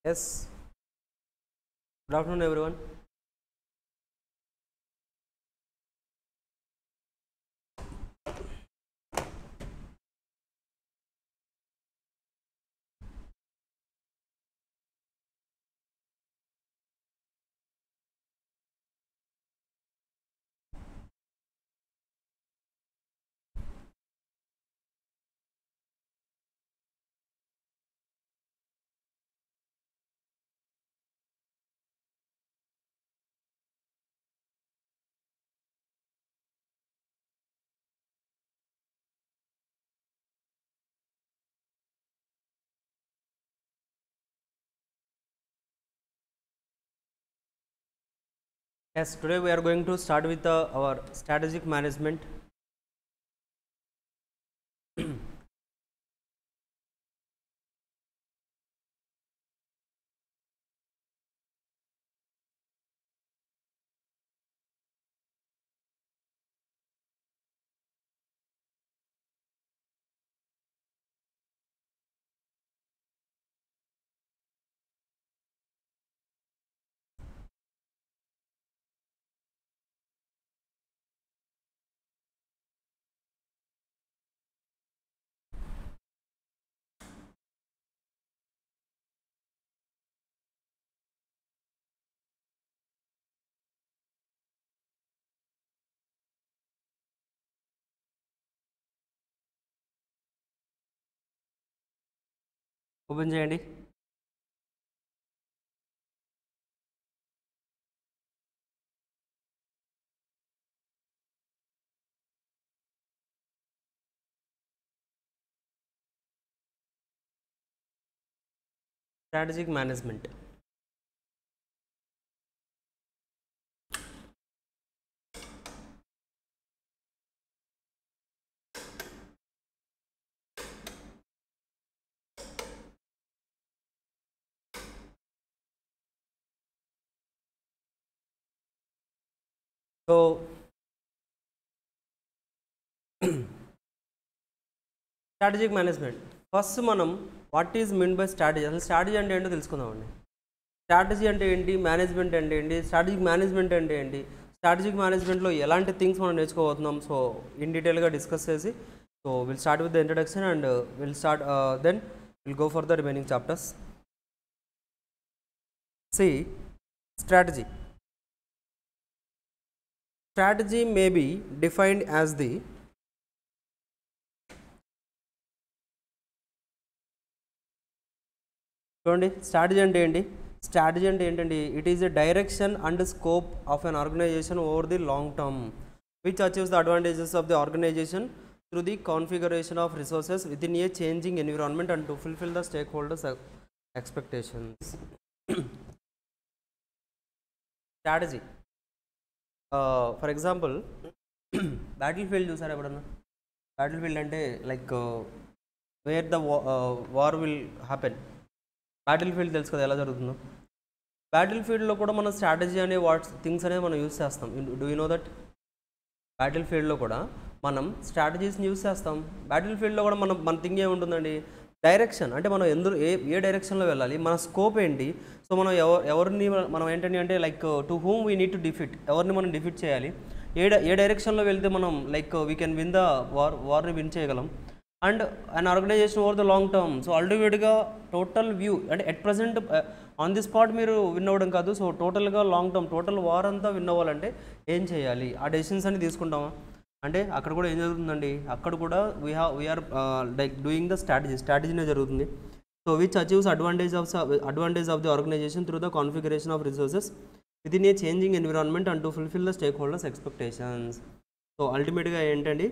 Yes, good afternoon everyone. Yes, today we are going to start with our strategic management. Open చేయండి. Strategic management. So strategic management first మనం what is mean by strategy, అసలు strategy అంటే ఏంటో తెలుసుకుందామండి. Strategy అంటే ఏంటి, management అంటే ఏంటి, స్ట్రాటజిక్ మేనేజ్మెంట్ అంటే ఏంటి, స్ట్రాటజిక్ మేనేజ్మెంట్లో ఎలాంటి థింగ్స్ మనం నేర్చుకోబోతున్నాం. సో ఇన్ డీటెయిల్గా డిస్కస్ చేసి so will start with the introduction and will start then will go for the remaining chapters. See strategy. Strategy may be defined as the చూడండి strategy అంటే ఏంటి. స్ట్రాటజీ అంటే ఏంటండి, it is a direction and scope of an organisation over the long term which achieves the advantages of the organisation through the configuration of resources within a changing environment and to fulfil the stakeholders expectations. Strategy for example battle field చూసారా ఎప్పుడన్నా? Battle field అంటే like where the war will happen. Battle field తెలుసు కదా ఎలా జరుగుతుందో. Battle ఫీల్డ్లో కూడా మనం స్ట్రాటజీ అనే థింగ్స్ అనేది మనం యూస్ చేస్తాం. Do you know that? Battle ఫీల్డ్లో కూడా మనం స్ట్రాటజీస్ని యూస్ చేస్తాం. బ్యాటిల్ ఫీల్డ్లో కూడా మన థింగ్ ఏముంటుందండి, డైరెక్షన్ అంటే మనం ఏ డైరెక్షన్లో వెళ్ళాలి, మన స్కోప్ ఏంటి. సో మనం ఎవరిని మనం ఏంటంటే అంటే like to whom we need to defeat, ఎవరిని మనం డిఫీట్ చేయాలి, ఏ డైరెక్షన్లో వెళ్తే మనం like we can win the వార్ని విన్ చేయగలం. And an organisation over the long term. So అల్టిమేట్గా టోటల్ వ్యూ అంటే at present on the spot మీరు విన్ అవ్వడం కాదు. సో టోటల్గా లాంగ్ టర్మ్ టోటల్ వార్ అంతా విన్ అవ్వాలంటే ఏం చేయాలి, ఆ డెసిషన్స్ అన్ని తీసుకుంటామా అంటే అక్కడ కూడా ఏం జరుగుతుందండి, అక్కడ కూడా వీఆర్ లైక్ డూయింగ్ ద స్ట్రాటజీనే జరుగుతుంది. So which achieves advantage of the organisation through the configuration of resources within a changing environment and to fulfil the stakeholders expectations. So అల్టిమేట్గా ఏంటండి,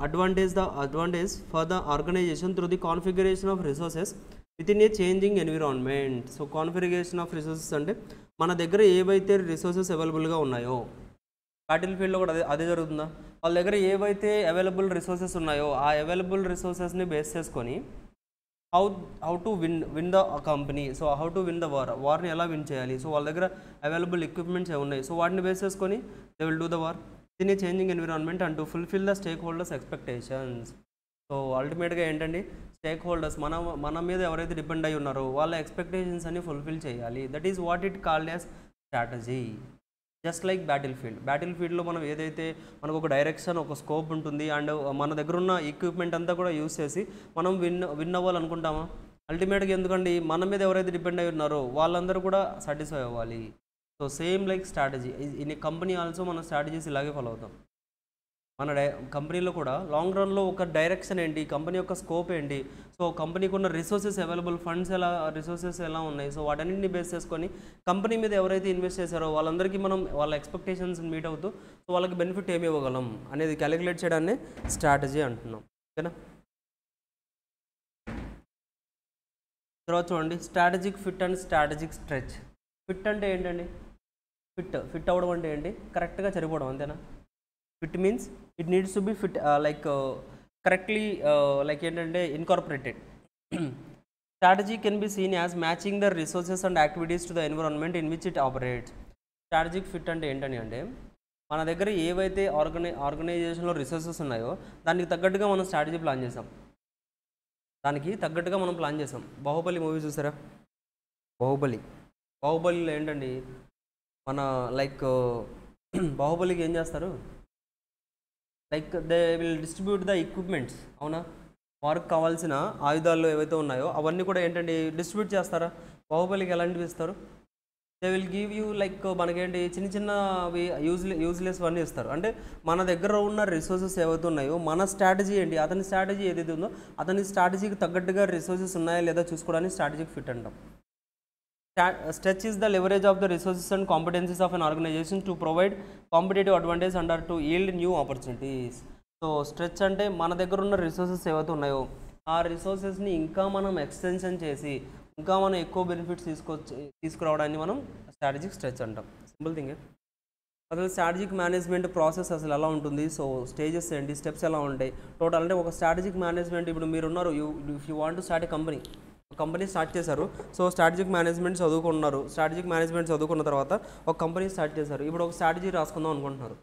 advantage for the organisation through the configuration of resources within a changing environment. So configuration of resources అంటే మన దగ్గర ఏవైతే resources అవైలబుల్గా ఉన్నాయో, battle ఫీల్డ్లో కూడా అదే జరుగుతుందా, వాళ్ళ దగ్గర ఏవైతే అవైలబుల్ రిసోర్సెస్ ఉన్నాయో ఆ అవైలబుల్ రిసోర్సెస్ని బేస్ చేసుకొని how to win the company. So how to win the వార్ని ఎలా విన్ చేయాలి. సో వాళ్ళ దగ్గర అవైలబుల్ ఎక్విప్మెంట్స్ ఏమున్నాయి, సో వాటిని బేస్ చేసుకొని they will do the war in a changing environment and to fulfil the stakeholders expectations. So అల్టిమేట్గా ఏంటండి, స్టేక్ హోల్డర్స్ మన మీద ఎవరైతే డిపెండ్ అయి ఉన్నారో వాళ్ళ ఎక్స్పెక్టేషన్స్ అన్ని ఫుల్ఫిల్ చేయాలి. That is what it called as strategy. Just like battle ఫీల్డ్లో మనం ఏదైతే మనకు ఒక డైరెక్షన్, ఒక స్కోప్ ఉంటుంది, అండ్ మన దగ్గర ఉన్న ఎక్విప్మెంట్ అంతా కూడా యూస్ చేసి మనం విన్ అవ్వాలనుకుంటామా? అల్టిమేట్గా ఎందుకండి, మన మీద ఎవరైతే డిపెండ్ అయి ఉన్నారో వాళ్ళందరూ కూడా సాటిస్ఫై అవ్వాలి. So same like strategy in a company also మనం స్ట్రాటజీస్ ఇలాగే ఫాలో అవుతాం. మన కంపెనీలో కూడా లాంగ్ రన్లో ఒక డైరెక్షన్ ఏంటి, కంపెనీ యొక్క స్కోప్ ఏంటి, సో కంపెనీకి ఉన్న రిసోర్సెస్ అవైలబుల్ ఫండ్స్ రిసోర్సెస్ ఎలా ఉన్నాయి, సో వాటన్నింటిని బేస్ చేసుకొని కంపెనీ మీద ఎవరైతే ఇన్వెస్ట్ చేశారో వాళ్ళందరికీ మనం వాళ్ళ ఎక్స్పెక్టేషన్స్ మీట్ అవుతూ సో వాళ్ళకి బెనిఫిట్ ఏమి ఇవ్వగలం అనేది క్యాలిక్యులేట్ చేయడాన్ని స్ట్రాటజీ అంటున్నాం. ఓకేనా? తర్వాత చూడండి, strategic fit and strategic stretch. Fit అంటే ఏంటండి? ఫిట్ అవ్వడం అంటే ఏంటి? కరెక్ట్గా సరిపోవడం, అంతేనా? Fit means it needs to be fit like correctly like ఏంటంటే incorporated. Strategy can be seen as matching the resources and activities to the environment in which it operates. Strategic fit అంటే ఏంటని అంటే మన దగ్గర ఏవైతే ఆర్గనైజేషన్లో రిసోర్సెస్ ఉన్నాయో దానికి తగ్గట్టుగా మనం స్ట్రాటజీ ప్లాన్ చేసాం. బాహుబలి మూవీ చూసారా? బాహుబలిలో ఏంటండి మన లైక్ బాహుబలికి ఏం చేస్తారు, like they will distribute the equipments. అవునా? వారికి కావాల్సిన ఆయుధాలు ఏవైతే ఉన్నాయో అవన్నీ కూడా ఏంటండి డిస్ట్రిబ్యూట్ చేస్తారా? బాహుబలికి ఎలాంటివి ఇస్తారు? They will give you like మనకేంటి చిన్నవి యూజ్లెస్ అన్నీ ఇస్తారు. అంటే మన దగ్గర ఉన్న రిసోర్సెస్ ఏవైతే ఉన్నాయో మన స్ట్రాటజీ ఏంటి, అతని స్ట్రాటజీ ఏదైతే ఉందో అతని స్ట్రాటజీకి తగ్గట్టుగా రిసోర్సెస్ ఉన్నాయా లేదా చూసుకోవడానికి స్ట్రాటజిక్ ఫిట్ అంటాం. Stretch is the leverage of the resources and competencies of an organization to provide competitive advantage and to yield new opportunities. So stretch అంటే మన దగ్గర ఉన్న రిసోర్సెస్ ఏవైతే ఉన్నాయో ఆ రిసోర్సెస్ని ఇంకా మనం ఎక్స్టెన్షన్ చేసి ఇంకా మనం ఎక్కువ బెనిఫిట్స్ తీసుకురావడాన్ని మనం స్ట్రాటజిక్ స్ట్రెచ్ అంటాం. Simple thing. అసలు స్ట్రాటజిక్ మేనేజ్మెంట్ ప్రాసెస్ అసలు ఎలా ఉంటుంది, సో స్టేజెస్ ఏంటి, స్టెప్స్ ఎలా ఉంటాయి టోటల్. అంటే ఒక స్ట్రాటజిక్ మేనేజ్మెంట్, ఇప్పుడు మీరు ఉన్నారు, if you want to start A company start చేశారు. సో స్ట్రాటజిక్ మేనేజ్మెంట్ చదువుకున్నారు. స్ట్రాటజిక్ మేనేజ్మెంట్ చదువుకున్న తర్వాత ఒక కంపెనీ స్టార్ట్ చేశారు. ఇప్పుడు ఒక స్ట్రాటజీ రాసుకుందాం అనుకుంటున్నారు.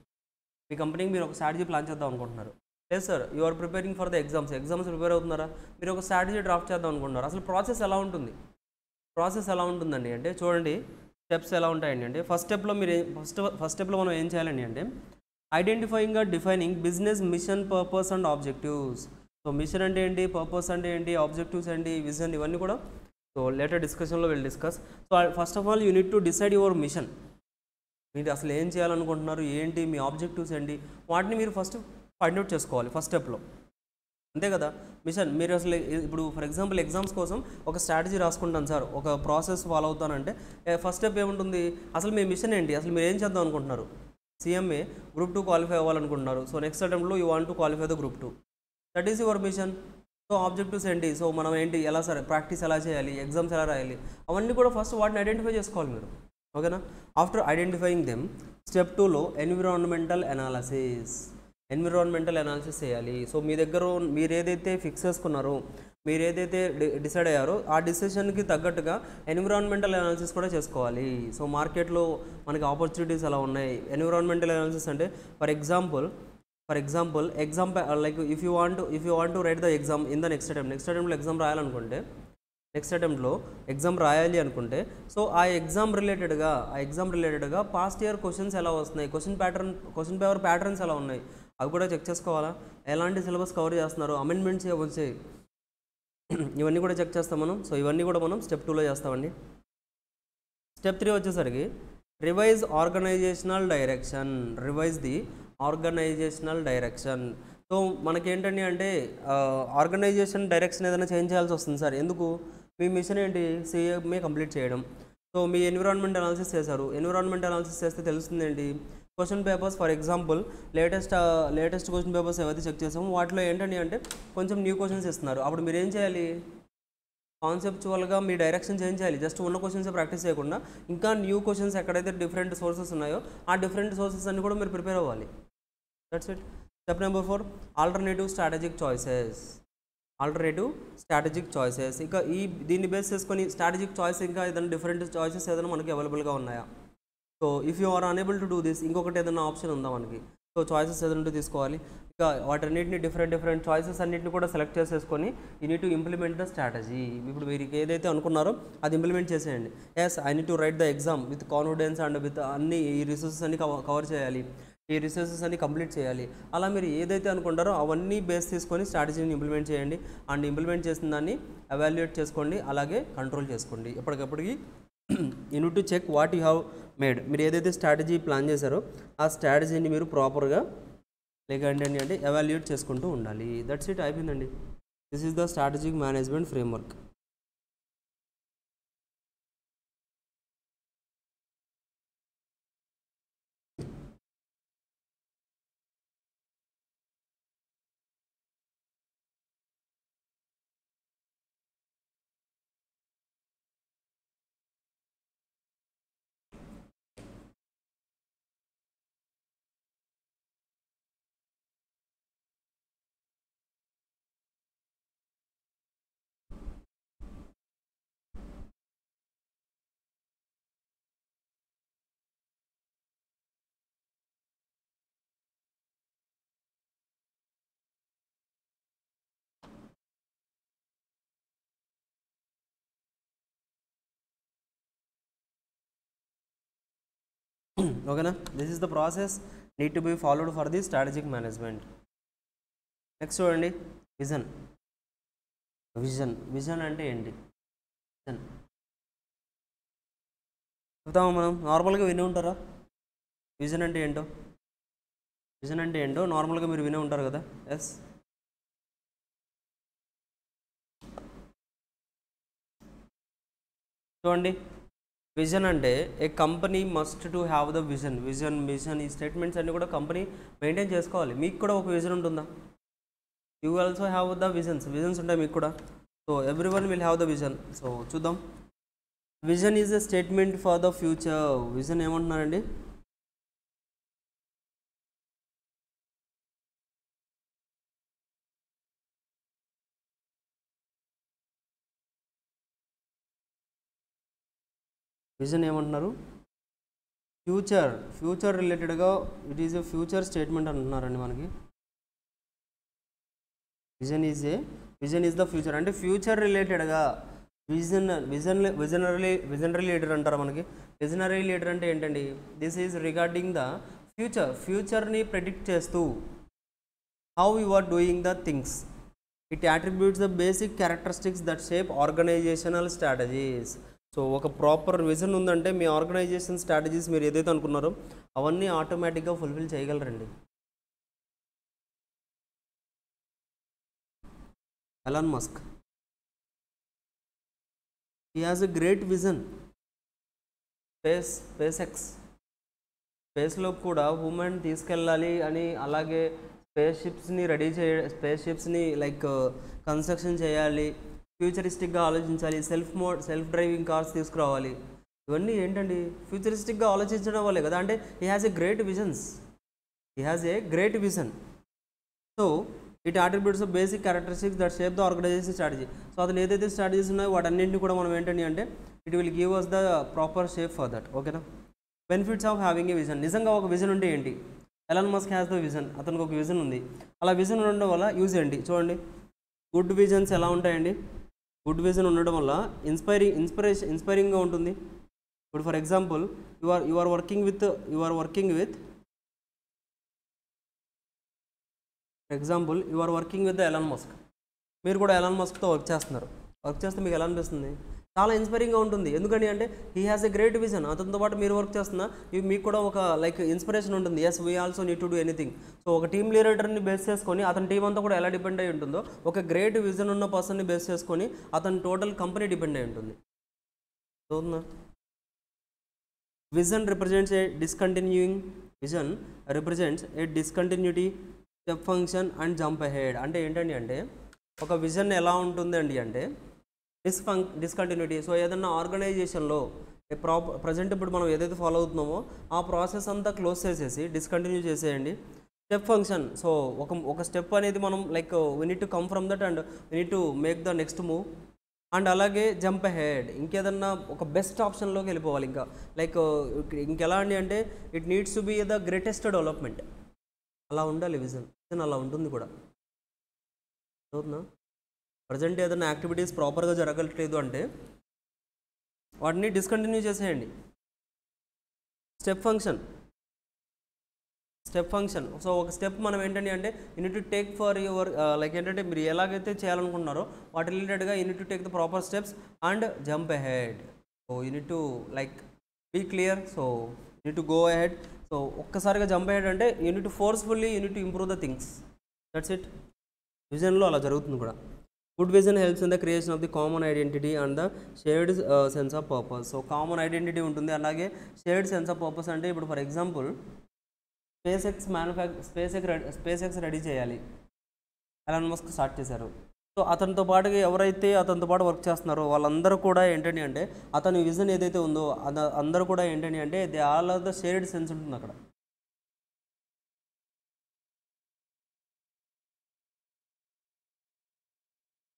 మీ కంపెనీకి మీరు ఒక స్ట్రాటజీ ప్లాన్ చేద్దాం అనుకుంటున్నారు. లేదు sir, you are preparing for the exams prepare అవుతున్నారా? మీరు ఒక స్ట్రాటజీ డ్రాఫ్ట్ చేద్దాం అనుకుంటున్నారు. అసలు ప్రాసెస్ ఎలా ఉంటుందండి అంటే చూడండి, స్టెప్స్ ఎలా ఉంటాయండి అంటే ఫస్ట్ స్టెప్లో మనం ఏం చేయాలండి అంటే identifying and defining business mission, purpose and objectives. So mission అంటే ఏంటి, పర్పస్ అంటే ఏంటి, ఆబ్జెక్టివ్స్ ఏంటి, విజన్, ఇవన్నీ కూడా సో లేటర్ డిస్కషన్లో will discuss. So first of all you need to decide your mission. మీరు అసలు ఏం చేయాలనుకుంటున్నారు, ఏంటి మీ ఆబ్జెక్టివ్స్ ఏంటి, వాటిని మీరు ఫస్ట్ ఫైండ్ అవుట్ చేసుకోవాలి ఫస్ట్ స్టెప్లో. అంతే కదా మిషన్. మీరు అసలు ఇప్పుడు ఫర్ ఎగ్జాంపుల్ ఎగ్జామ్స్ కోసం ఒక స్ట్రాటజీ రాసుకుంటాను సార్, ఒక ప్రాసెస్ ఫాలో అవుతానంటే ఫస్ట్ స్టెప్ ఏముంటుంది, అసలు మీ మిషన్ ఏంటి, అసలు మీరు ఏం చేద్దాం అనుకుంటున్నారు. CMA Group 2 క్వాలిఫై అవ్వాలనుకుంటున్నారు. సో నెక్స్ట్ అటెంప్ట్లో you want to qualify the Group 2. That is your mission. So objectives ఏంటి, సో మనం ఏంటి, ఎలా సరే ప్రాక్టీస్ ఎలా చేయాలి, ఎగ్జామ్స్ ఎలా రాయాలి, అవన్నీ కూడా ఫస్ట్ వాటిని ఐడెంటిఫై చేసుకోవాలి మీరు. ఓకేనా? ఆఫ్టర్ ఐడెంటిఫైయింగ్ దెమ్ స్టెప్ 2లో ఎన్విరాన్మెంటల్ అనాలిసిస్ చేయాలి. సో మీ దగ్గర మీరు ఏదైతే ఫిక్స్ చేసుకున్నారో, మీరు ఏదైతే డిసైడ్ అయ్యారో ఆ డిసిషన్కి తగ్గట్టుగా ఎన్విరాన్మెంటల్ అనాలిసిస్ కూడా చేసుకోవాలి. సో మార్కెట్లో మనకి ఆపర్చునిటీస్ ఎలా ఉన్నాయి. ఎన్విరాన్మెంటల్ అనాలిసిస్ అంటే for example like if you want to write the exam in the next అటెంప్ట్లో ఎగ్జామ్ రాయాలి అనుకుంటే సో ఆ ఎగ్జామ్ రిలేటెడ్గా పాస్ట్ ఇయర్ క్వశ్చన్స్ ఎలా వస్తున్నాయి, క్వశ్చన్ పేపర్ ప్యాటర్న్స్ ఎలా ఉన్నాయి, అవి కూడా చెక్ చేసుకోవాలా. ఎలాంటి సిలబస్ కవర్ చేస్తున్నారు, అమెండ్మెంట్స్ వచ్చాయి, ఇవన్నీ కూడా చెక్ చేస్తాం మనం. సో ఇవన్నీ కూడా మనం స్టెప్ 2లో చేస్తామండి. స్టెప్ 3 వచ్చేసరికి revise the organizational direction. So మనకేంటండి అంటే ఆర్గనైజేషన్ డైరెక్షన్ ఏదైనా చేంజ్ చేయాల్సి వస్తుంది సార్. ఎందుకు? మీ మిషన్ ఏంటి, CMA కంప్లీట్ చేయడం. సో మీ ఎన్విరాన్మెంట్ అనాలిసిస్ చేశారు. ఎన్విరాన్మెంట్ అనాలిసిస్ చేస్తే తెలుస్తుంది ఏంటి, question papers for example latest question papers ఏవైతే చెక్ చేసామో వాటిలో ఏంటండి అంటే కొంచెం న్యూ క్వశ్చన్స్ ఇస్తున్నారు. అప్పుడు మీరు ఏం చేయాలి, కాన్సెప్చువల్గా మీ డైరెక్షన్ చేంజ్ చేయాలి. జస్ట్ ఉన్న క్వశ్చన్స్ ప్రాక్టీస్ చేయకుండా ఇంకా న్యూ క్వశ్చన్స్ ఎక్కడైతే డిఫరెంట్ సోర్సెస్ ఉన్నాయో ఆ డిఫరెంట్ సోర్సెస్ అన్ని కూడా మీరు ప్రిపేర్ అవ్వాలి. That's it. Step number 4 alternative strategic choices. ఇంకా దీన్ని బేస్ చేసుకొని స్ట్రాటజిక్ చాయిస్ ఇంకా ఏదైనా డిఫరెంట్ చాయిసెస్ ఏదైనా మనకి అవైలబుల్గా ఉన్నాయా. So if you are unable to do this, ఇంకొకటి ఏదైనా ఆప్షన్ ఉందా మనకి. సో చాయిసెస్ ఏదంటే తీసుకోవాలి. ఇక వాటన్నిటిని డిఫరెంట్ చాయిసెస్ అన్నిటిని కూడా సెలెక్ట్ చేసేసుకొని you need to implement the strategy. ఇప్పుడు మీరు ఏదైతే అనుకున్నారో అది ఇంప్లిమెంట్ చేసేయండి. Yes, I need to write the exam with confidence and with అన్ని ఈ రిసోర్సెస్ అన్ని కవర్ చేయాలి, ఈ రిసోర్సెస్ అన్ని కంప్లీట్ చేయాలి. అలా మీరు ఏదైతే అనుకుంటారో అవన్నీ బేస్ తీసుకొని స్ట్రాటజీని ఇంప్లిమెంట్ చేయండి. అండ్ ఇంప్లిమెంట్ చేసిన దాన్ని ఎవాల్యుయేట్ చేసుకోండి, అలాగే కంట్రోల్ చేసుకోండి. ఎప్పటికప్పటికి you need to check what you have made. మీరు ఏదైతే స్ట్రాటజీ ప్లాన్ చేశారో ఆ స్ట్రాటజీని మీరు ప్రాపర్గా అంటే ఎవాల్యుయేట్ చేసుకుంటూ ఉండాలి. దట్స్ ఇట్, అయిపోయిందండి. This is the strategic management framework. ఓకేనా? This is the process need to be followed for the strategic management. Next చూడండి, విజన్. విజన్ అంటే ఏంటి? విజన్ చెప్తామా మనం? నార్మల్గా విని ఉంటారా విజన్ అంటే ఏంటో? విజన్ అంటే ఏంటో నార్మల్గా మీరు వినే ఉంటారు కదా. ఎస్, చూడండి, విజన్ అంటే a company must to have the vision ఈ స్టేట్మెంట్స్ అన్నీ కూడా కంపెనీ మెయింటైన్ చేసుకోవాలి. మీకు కూడా ఒక విజన్ ఉంటుందా? You also have the visions ఉంటాయి మీకు కూడా. So everyone will have the vision. So చూద్దాం. Vision is a statement for the future. Vision ఏమంటున్నారండి? విజన్ ఏమంటున్నారు? ఫ్యూచర్ రిలేటెడ్గా it is a future statement అంటున్నారండి మనకి. విజన్ ఈజ్ ద ఫ్యూచర్ అంటే ఫ్యూచర్ రిలేటెడ్గా విజనరీ లీడర్ అంటారా మనకి. విజనరీ లీడర్ అంటే ఏంటండి? దిస్ ఈజ్ రిగార్డింగ్ ద ఫ్యూచర్ని ప్రెడిక్ట్ చేస్తూ how you are doing the things. It attributes the basic characteristics that shape organizational strategies. So ఒక ప్రాపర్ విజన్ ఉందంటే మీ ఆర్గనైజేషన్ స్ట్రాటజీస్ మీరు ఏదైతే అనుకున్నారో అవన్నీ ఆటోమేటిక్గా ఫుల్ఫిల్ చేయగలరండి. Elon Musk, he has a great vision. Space స్పేస్లో కూడా హ్యూమన్ తీసుకెళ్ళాలి అని, అలాగే స్పేస్ షిప్స్ని లైక్ కన్స్ట్రక్షన్ చేయాలి, ఫ్యూచరిస్టిక్గా ఆలోచించాలి, సెల్ఫ్ డ్రైవింగ్ కార్స్ తీసుకురావాలి. ఇవన్నీ ఏంటండి? ఫ్యూచరిస్టిక్గా ఆలోచించడం వల్లే కదా. అంటే he has a great vision. So it attributes basic characteristics that shape the organization strategy. So అతను ఏదైతే స్ట్రాటజీస్ ఉన్నాయో వాటన్నింటినీ కూడా మనం ఏంటండి అంటే it will give us the proper shape for that. ఓకేనా? Benefits of having a vision. నిజంగా ఒక విజన్ ఉంటే ఏంటి? Elon Musk has the vision. అతనికి ఒక విజన్ ఉంది. అలా విజన్ ఉండడం వల్ల యూజ్ ఏంటి? చూడండి, గుడ్ విజన్స్ ఎలా ఉంటాయండి? గుడ్ విజన్ ఉండడం వల్ల ఇన్స్పైరింగ్గా ఉంటుంది. ఇప్పుడు for example you are working with the Elon Musk. మీరు కూడా ఎలాన్ మస్క్తో వర్క్ చేస్తే మీకు ఎలా అనిపిస్తుంది? చాలా ఇన్స్పైరింగ్గా ఉంటుంది. ఎందుకని అంటే he has a great vision. అతనితో పాటు మీరు వర్క్ చేస్తున్నా మీకు కూడా ఒక లైక్ ఇన్స్పిరేషన్ ఉంటుంది. Yes, we also need to do anything. So ఒక టీమ్ లీడర్ని బేస్ చేసుకొని అతని టీం అంతా కూడా ఎలా డిపెండ్ అయి ఉంటుందో, ఒక గ్రేట్ విజన్ ఉన్న పర్సన్ని బేస్ చేసుకొని అతని టోటల్ కంపెనీ డిపెండ్ అయి ఉంటుంది. చూస్తున్నా, vision represents A discontinuity, step function and jump ahead. అంటే ఏంటండి అంటే ఒక విజన్ ఎలా ఉంటుందండి అంటే డిస్కంటిన్యూటీ. సో ఏదన్నా ఆర్గనైజేషన్లో ప్రజెంట్ ఇప్పుడు మనం ఏదైతే ఫాలో అవుతున్నామో ఆ ప్రాసెస్ అంతా క్లోజ్ చేసేసి డిస్కంటిన్యూ చేసేయండి. Step function. సో ఒక స్టెప్ అనేది మనం like we need to come from that and we need to make the next move. And అలాగే జంప్ అహెడ్, ఇంకేదన్నా ఒక బెస్ట్ ఆప్షన్లోకి వెళ్ళిపోవాలి. ఇంకా లైక్ ఇంకెలా అండి అంటే it needs to be the greatest development. అలా ఉండాలి విజన్. విజన్ అలా ఉంటుంది కూడా. అవునా? ప్రజెంట్ ఏదైనా యాక్టివిటీస్ ప్రాపర్గా జరగట్లేదు అంటే వాటిని డిస్కంటిన్యూ చేసేయండి. Step function. సో ఒక స్టెప్ మనం ఏంటంటే అంటే you need to take for your like ఏంటంటే మీరు ఎలాగైతే చేయాలనుకుంటున్నారో వాటి రిలేటెడ్గా you need to take the proper steps and jump ahead. So you need to like be clear. So you need to go ahead. So ఒక్కసారిగా జంప్ అహెడ్ అంటే you need to forcefully you need to improve the things. That's it. విజన్లో అలా జరుగుతుంది కూడా. Good vision helps in the creation of the common identity and the shared sense of purpose. So common identity ఉంటుంది, అలాగే shared sense of purpose అంటే ఇప్పుడు for example space X ready చేయాలి, Elon Musk start చేశారు. So అతనితో పాటుగా ఎవరైతే అతనితో పాటు వర్క్ చేస్తున్నారో వాళ్ళందరూ కూడా ఏంటంటే అంటే అతని విజన్ ఏదైతే ఉందో అందరూ కూడా ఏంటంటే అంటే they all are the shared sense ఉంటుంది అక్కడ.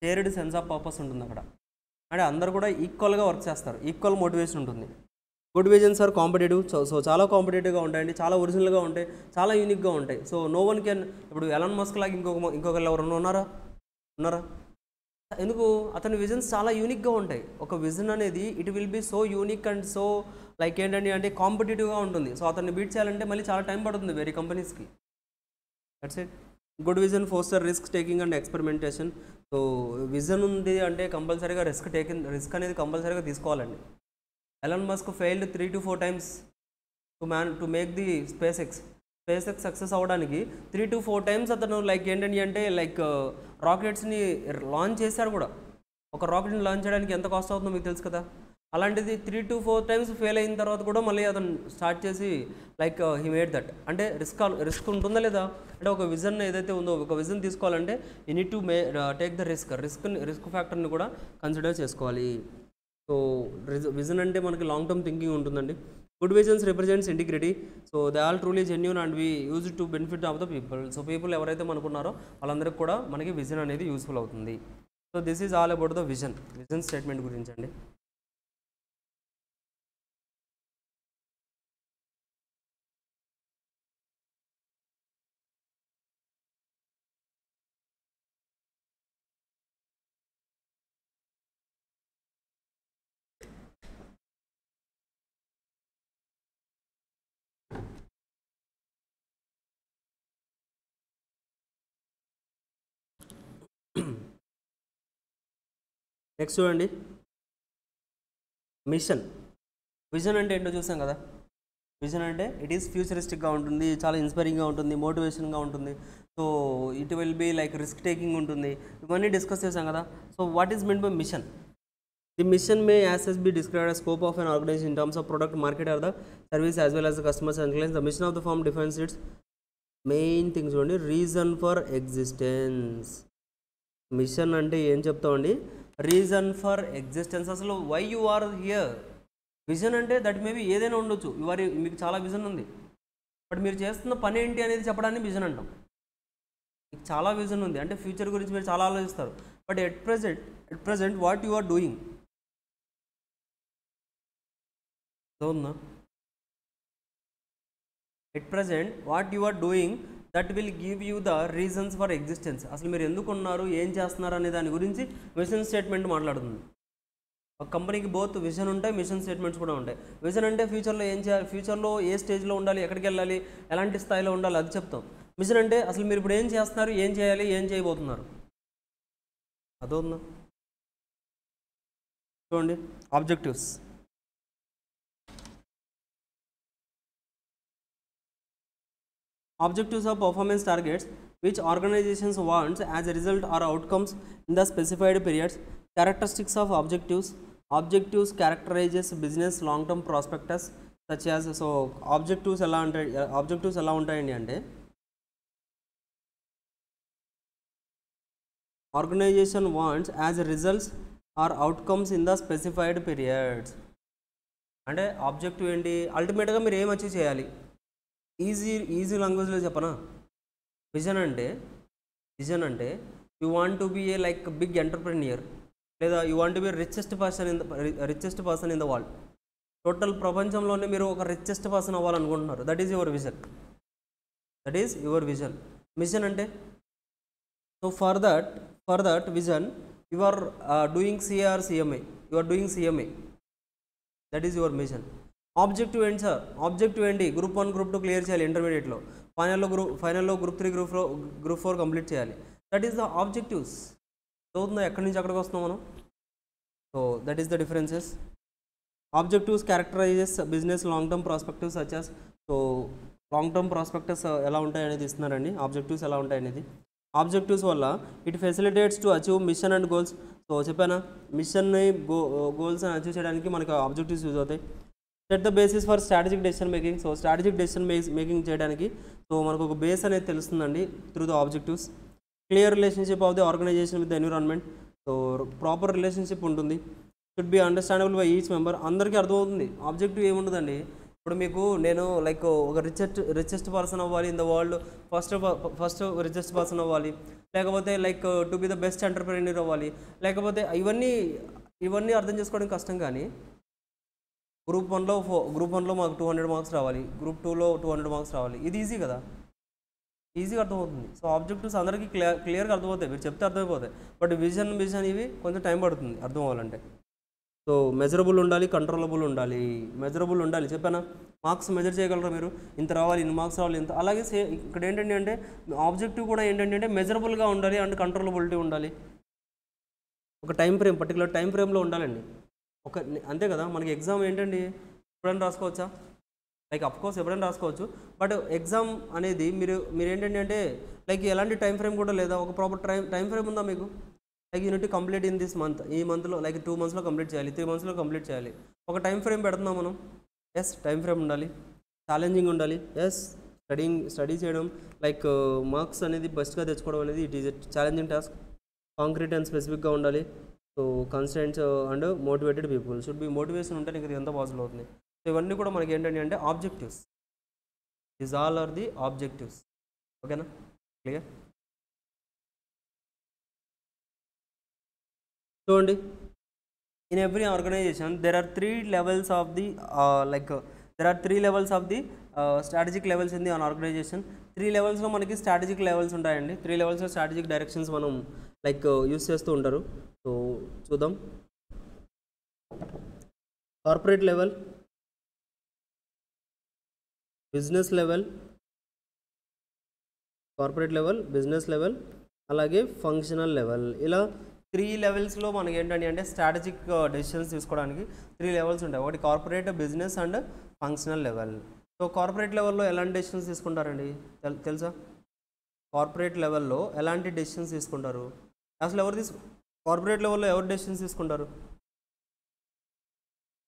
షేర్డ్ సెన్స్ ఆఫ్ పర్పస్ ఉంటుంది అక్కడ. అంటే అందరూ కూడా ఈక్వల్గా వర్క్ చేస్తారు, ఈక్వల్ మోటివేషన్ ఉంటుంది. Good visions are competitive. So చాలా కాంపిటేటివ్గా ఉంటాయండి, చాలా ఒరిజినల్గా ఉంటాయి, చాలా యూనిక్గా ఉంటాయి. So no one can. ఇప్పుడు ఎలాన్ మస్క్ లాగా ఇంకొకరు ఎవరన్నా ఉన్నారా? ఎందుకు? అతని విజన్స్ చాలా యూనిక్గా ఉంటాయి. ఒక విజన్ అనేది it will be so unique and so like ఏంటంటే అంటే కాంపిటేటివ్గా ఉంటుంది. సో అతన్ని బీట్ చేయాలంటే మళ్ళీ చాలా టైం పడుతుంది వేరే కంపెనీస్కి. That's it. Good vision foster risk taking and experimentation. So vision ఉంది అంటే కంపల్సరీగా రిస్క్ అనేది కంపల్సరీగా తీసుకోవాలండి. Elon Musk failed 3 to 4 times to make the SpaceX success అవ్వడానికి 3 to 4 times అతను లైక్ ఏంటంటే అంటే లైక్ రాకెట్స్ని లాంచ్ చేశారు కూడా. ఒక రాకెట్ని లాంచ్ చేయడానికి ఎంత కాస్ట్ అవుతుందో మీకు తెలుసు కదా. అలాంటిది 3 to 4 times ఫెయిల్ అయిన తర్వాత కూడా మళ్ళీ అతను స్టార్ట్ చేసి లైక్ హీ మేడ్ దట్. అంటే రిస్క్ ఉంటుందా లేదా అంటే ఒక విజన్ ఏదైతే ఉందో ఒక విజన్ తీసుకోవాలంటే you need to take the risk ఫ్యాక్టర్ని కూడా కన్సిడర్ చేసుకోవాలి. సో విజన్ అంటే మనకి లాంగ్ టర్మ్ థింకింగ్ ఉంటుందండి. Good visions represents integrity. So they all truly genuine and we use to benefit of the people. So people ఎవరైతే మనకున్నారో వాళ్ళందరికీ కూడా మనకి విజన్ అనేది యూస్ఫుల్ అవుతుంది. So this is all about the vision statement గురించి అండి. నెక్స్ట్ చూడండి, మిషన్. విజన్ అంటే ఏంటో చూసాం కదా. విజన్ అంటే ఇట్ ఈస్ ఫ్యూచరిస్టిక్గా ఉంటుంది, చాలా ఇన్స్పైరింగ్గా ఉంటుంది, మోటివేషన్గా ఉంటుంది. So it will be like risk taking ఉంటుంది. ఇవన్నీ డిస్కస్ చేసాం కదా. So what is mean by mission? The mission may as be described as scope of an organization in terms of product, market or the service as well as the customers and clients. The mission of the firm defines its main things చూడండి. Reason for existence. Mission అంటే ఏం చెప్తామండి? Reason for existence. అసలు why you are here. Vision అంటే that maybe ఏదైనా ఉండొచ్చు. మీకు చాలా విజన్ ఉంది, బట్ మీరు చేస్తున్న పని ఏంటి అనేది చెప్పడాన్ని విజన్ అంటాం. మీకు చాలా విజన్ ఉంది అంటే ఫ్యూచర్ గురించి మీరు చాలా ఆలోచిస్తారు, but at present what you are doing. అవునా? At present what you are doing that will give you the reasons for existence. అసలు మీరు ఎందుకు ఉన్నారు, ఏం చేస్తున్నారు అనే దాని గురించి విజన్ స్టేట్మెంట్ మాట్లాడుతుంది. ఒక కంపెనీకి బోత్ విజన్ ఉంటాయి, మిషన్ స్టేట్మెంట్స్ కూడా ఉంటాయి. విజన్ అంటే ఫ్యూచర్లో ఏం చేయాలి, ఫ్యూచర్లో ఏ స్టేజ్లో ఉండాలి, ఎక్కడికి వెళ్ళాలి, ఎలాంటి స్థాయిలో ఉండాలి అది చెప్తాం. మిషన్ అంటే అసలు మీరు ఇప్పుడు ఏం చేస్తున్నారు, ఏం చేయాలి, ఏం చేయబోతున్నారు. అదవుతుందా? చూడండి, objectives. Objectives are performance targets which organizations want as a result or outcomes in the specified periods. Characteristics of objectives. Objectives characterizes business long-term prospectus such as, so objectives ఎలా ఉంటాయండి అంటే organization wants as a results or outcomes in the specified periods. అంటే objective ఏంటి, అల్టిమేట్గా మీరు ఏం achieve చేయాలి. Easy లాంగ్వేజ్లో చెప్పనా? విజన్ అంటే you want to be a like big entrepreneur, లేదా you want to be richest person in the world. Total ప్రపంచంలోనే మీరు ఒక రిచెస్ట్ పర్సన్ అవ్వాలనుకుంటున్నారు. That is your vision. That is your vision. Mission అంటే, so for that vision you are doing CR CMA, you are doing CMA, that is your mission. Objective ఏంటి sir? Objective ఏంటి? Group 1 group 2 clear చేయాలి ఇంటర్మీడియట్లో, ఫైనల్లో group 3 group 4 complete చేయాలి. That is the objectives. చదువుతుందా ఎక్కడి నుంచి అక్కడికి వస్తున్నాం మనం? So that is the differences. Objectives characterizes business long term prospectives such as. So long term prospectives ఎలా ఉంటాయి అనేది ఇస్తున్నారండి, ఆబ్జెక్టివ్స్ ఎలా ఉంటాయి అనేది. ఆబ్జెక్టివ్స్ వల్ల it facilitates to achieve mission and goals. So చెప్పానా, మిషన్ని గోల్స్ అని అచీవ్ చేయడానికి మనకు ఆబ్జెక్టివ్స్ యూజ్ అవుతాయి. Set the basis for strategic decision making. So strategic decision making చేయడానికి సో మనకు ఒక బేస్ అనేది తెలుస్తుందండి through the objectives. Clear relationship of the organization with the environment. So proper relationship ఉంటుంది. Should be understandable by each member. అందరికీ అర్థమవుతుంది. Objective ఏముంటుందండి, ఇప్పుడు మీకు నేను లైక్ ఒక రిచెస్ట్ పర్సన్ అవ్వాలి in the world, first richest person అవ్వాలి, లేకపోతే like to be the best entrepreneur అవ్వాలి, లేకపోతే ఇవన్నీ అర్థం చేసుకోవడం కష్టం. కానీ గ్రూప్ 1లో మాకు 200 మార్క్స్ రావాలి, గ్రూప్ 2లో 200 మార్క్స్ రావాలి, ఇది ఈజీ కదా, ఈజీగా అర్థమవుతుంది. సో ఆబ్జెక్టివ్స్ అందరికీ క్లియర్గా అర్థమవుతాయి, మీరు చెప్తే అర్థమైపోతాయి. బట్ విజన్ ఇవి కొంచెం టైం పడుతుంది అర్థం అవ్వాలంటే. సో మెజరబుల్ ఉండాలి, కంట్రోలబుల్ ఉండాలి. మెజరబుల్ ఉండాలి, చెప్పానా, మార్క్స్ మెజర్ చేయగలరా మీరు, ఇంత రావాలి, ఇన్ని మార్క్స్ రావాలి, ఇంత. అలాగే ఇక్కడ ఏంటంటే అంటే ఆబ్జెక్టివ్ కూడా ఏంటంటే మెజరబుల్గా ఉండాలి అండ్ కంట్రోలబిలిటీ ఉండాలి. ఒక టైం ఫ్రేమ్, పర్టికులర్ టైం ఫ్రేమ్లో ఉండాలండి. అంతే కదా. మనకి ఎగ్జామ్ ఏంటండి, ఎప్పుడైనా రాసుకోవచ్చా? లైక్ అఫ్కోర్స్ ఎప్పుడైనా రాసుకోవచ్చు, బట్ ఎగ్జామ్ అనేది మీరు ఏంటంటే అంటే లైక్ ఎలాంటి టైం ఫ్రేమ్ కూడా లేదా, ఒక ప్రాపర్ టైం ఫ్రేమ్ ఉందా మీకు? Like unit complete in this month, ఈ మంత్లో లైక్ 2 monthsలో కంప్లీట్ చేయాలి, 3 monthsలో కంప్లీట్ చేయాలి. ఒక టైం ఫ్రేమ్ పెడుతున్నాం మనం. ఎస్, టైం ఫ్రేమ్ ఉండాలి. ఛాలెంజింగ్ ఉండాలి. ఎస్, స్టడీ చేయడం లైక్ మార్క్స్ అనేది బెస్ట్గా తెచ్చుకోవడం అనేది it is a challenging task. Concrete and స్పెసిఫిక్గా ఉండాలి. So constants and motivated people. Should be motivation ఉంటే నీకు ఎంత పాసిబుల్ అవుతుంది. సో ఇవన్నీ కూడా మనకి ఏంటంటే అంటే objectives. These all are the objectives. ఓకేనా, క్లియర్? చూడండి, in every organisation there are 3 levels of the strategic levels in the organization. 3 levelsలో మనకి స్ట్రాటజిక్ లెవెల్స్ ఉంటాయండి. 3 levelsలో స్ట్రాటజిక్ డైరెక్షన్స్ మనం లైక్ యూస్ చేస్తూ ఉంటారు. సో చూద్దాం. కార్పొరేట్ లెవెల్, బిజినెస్ లెవెల్, అలాగే functional level. ఇలా 3 levelsలో మనకి ఏంటంటే అంటే స్ట్రాటజిక్ డెసిషన్స్ తీసుకోవడానికి 3 levels ఉంటాయి. ఒకటి corporate, business and functional level. So corporate లెవెల్లో ఎలాంటి డెసిషన్స్ తీసుకుంటారండి తెలుసా? కార్పొరేట్ లెవెల్లో ఎలాంటి డెసిషన్స్ తీసుకుంటారు? అసలు కార్పొరేట్ లెవెల్లో ఎవరు డెసిషన్స్ తీసుకుంటారు?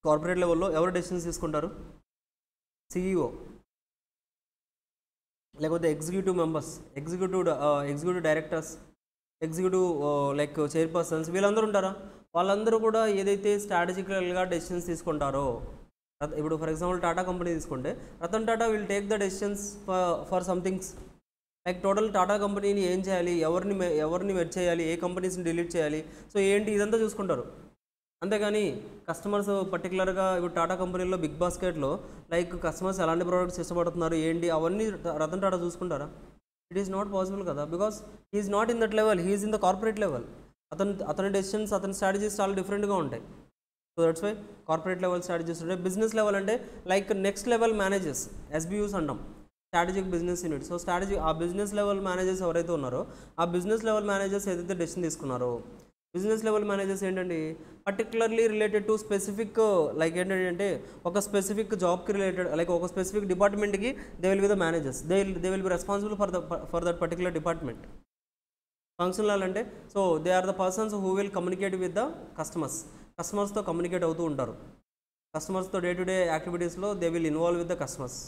కార్పొరేట్ లెవెల్లో ఎవరు డెసిషన్స్ తీసుకుంటారు? CEO, లేకపోతే executive members, executive directors, executive like chairpersons, వీళ్ళందరూ ఉంటారా? వాళ్ళందరూ కూడా ఏదైతే స్ట్రాటజికల్గా డెసిషన్స్ తీసుకుంటారో, ఇప్పుడు ఫర్ ఎగ్జాంపుల్ టాటా కంపెనీ తీసుకుంటే Ratan Tata will take the decisions for somethings like total Tata కంపెనీని ఏం చేయాలి, ఎవరిని మెర్జ్ చేయాలి, ఏ కంపెనీస్ని డిలీట్ చేయాలి, సో ఏంటి ఇదంతా చూసుకుంటారు. అంతేగాని కస్టమర్స్ పర్టికులర్గా ఇప్పుడు టాటా కంపెనీలో బిగ్ బాస్కెట్లో లైక్ కస్టమర్స్ ఎలాంటి ప్రోడక్ట్స్ ఇష్టపడుతున్నారు ఏంటి అవన్నీ రతన్ టాటా చూసుకుంటారా? ఇట్ ఈస్ నాట్ పాసిబుల్ కదా, because he is not in that level, he is in the corporate level. అతని డెసిషన్స్, అతని స్ట్రాటజీస్ చాలా డిఫరెంట్గా ఉంటాయి. So that's why corporate level strategies ఉంటాయి. బిజినెస్ లెవెల్ అంటే like next level managers, SBUs అంటాం, strategic business unit. So ఆ business level managers ఎవరైతే ఉన్నారో ఆ బిజినెస్ లెవెల్ మేనేజర్స్ ఏదైతే డెసిషన్ తీసుకున్నారో, బిజినెస్ లెవెల్ మేనేజర్స్ ఏంటండి particularly related to specific like ఏంటంటే ఒక స్పెసిఫిక్ జాబ్కి రిలేటెడ్ లైక్ ఒక స్పెసిఫిక్ డిపార్ట్మెంట్కి they will be the managers, they will be responsible for that particular department. Functional అంటే so they are the persons who will communicate with the కస్టమర్స్తో communicate అవుతూ ఉంటారు. కస్టమర్స్తో డే టు డే యాక్టివిటీస్లో they will involve with the customers.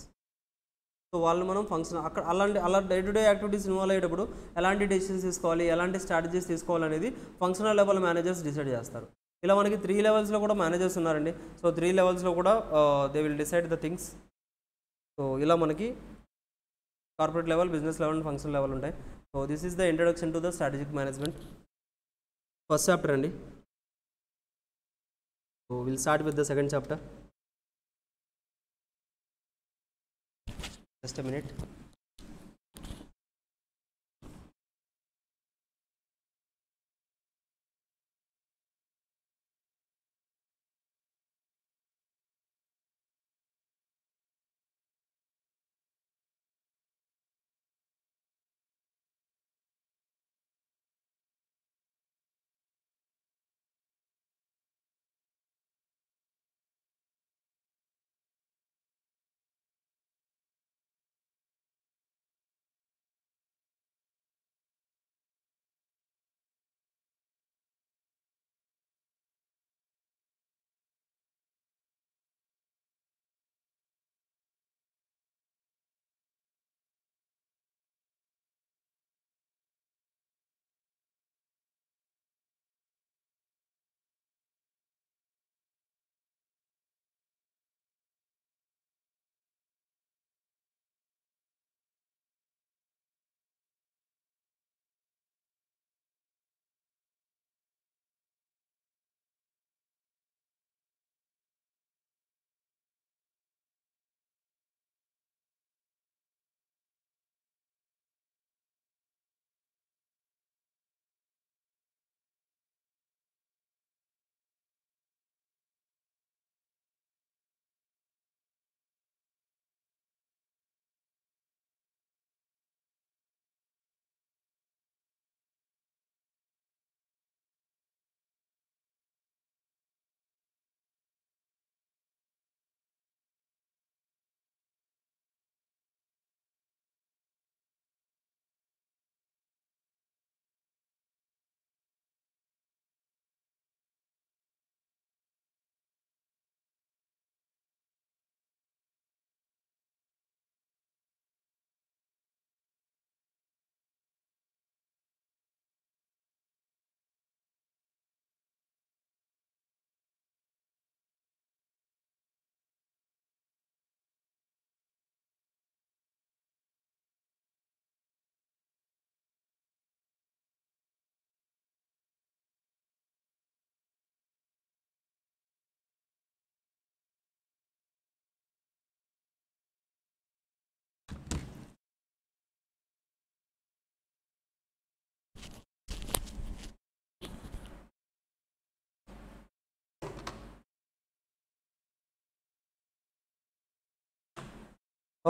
So వాళ్ళు మనం function అక్కడ అలా day to day activities involve అయ్యేటప్పుడు ఎలాంటి డెసిషన్స్ తీసుకోవాలి, ఎలాంటి స్ట్రాటజీస్ తీసుకోవాలనేది ఫంక్షనల్ లెవెల్ మేనేజర్స్ డిసైడ్ చేస్తారు. ఇలా మనకి 3 levelsలో కూడా మేనేజర్స్ ఉన్నారండి. సో 3 levelsలో కూడా they will decide the things. So ఇలా మనకి corporate level, business level, functional level ఉంటాయి. So this is the introduction to the strategic management. First chapter అండి. So will start with the second chapter. Just a minute.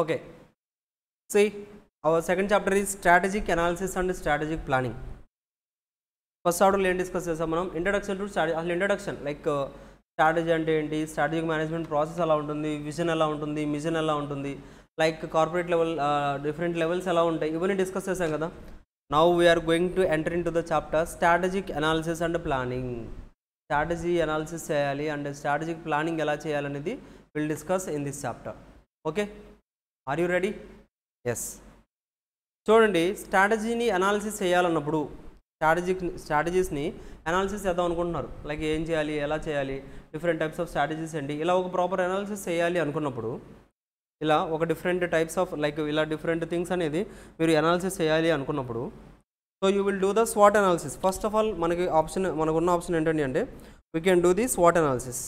Okay, see our second chapter is strategic analysis and strategic planning. First ఆర్డర్లో ఏం discuss చేస్తాం మనం? Introduction to strategy. అసలు introduction like strategy అంటే ఏంటి, strategic management process ఎలా ఉంటుంది, vision ఎలా ఉంటుంది, మిషన్ ఎలా ఉంటుంది, like corporate level different levels ఎలా ఉంటాయి, ఇవన్నీ డిస్కస్ చేసాం కదా. Now we are going to enter in to the chapter strategic analysis and planning. Strategy analysis చేయాలి అండ్ స్ట్రాటజిక్ ప్లానింగ్ ఎలా చేయాలనేది will discuss in this chapter. Okay, are you ready? Yes. చూడండి, స్ట్రాటజీని అనాలిసిస్ చేయాలన్నప్పుడు స్ట్రాటజీస్ని అనాలిసిస్ చేద్దాం అనుకుంటున్నారు. Like ఏం చేయాలి, ఎలా చేయాలి, డిఫరెంట్ టైప్స్ ఆఫ్ స్ట్రాటజీస్ ఏంటి, ఇలా ఒక ప్రాపర్ అనాలిసిస్ చేయాలి అనుకున్నప్పుడు, ఇలా ఒక డిఫరెంట్ టైప్స్ ఆఫ్ లైక్ ఇలా డిఫరెంట్ థింగ్స్ అనేది మీరు అనాలిసిస్ చేయాలి అనుకున్నప్పుడు, so you will do the స్వాట్ అనాలిసిస్. ఫస్ట్ ఆఫ్ ఆల్ మనకున్న ఆప్షన్ ఏంటండి అంటే వీ కెన్ డూ ది స్వాట్ analysis.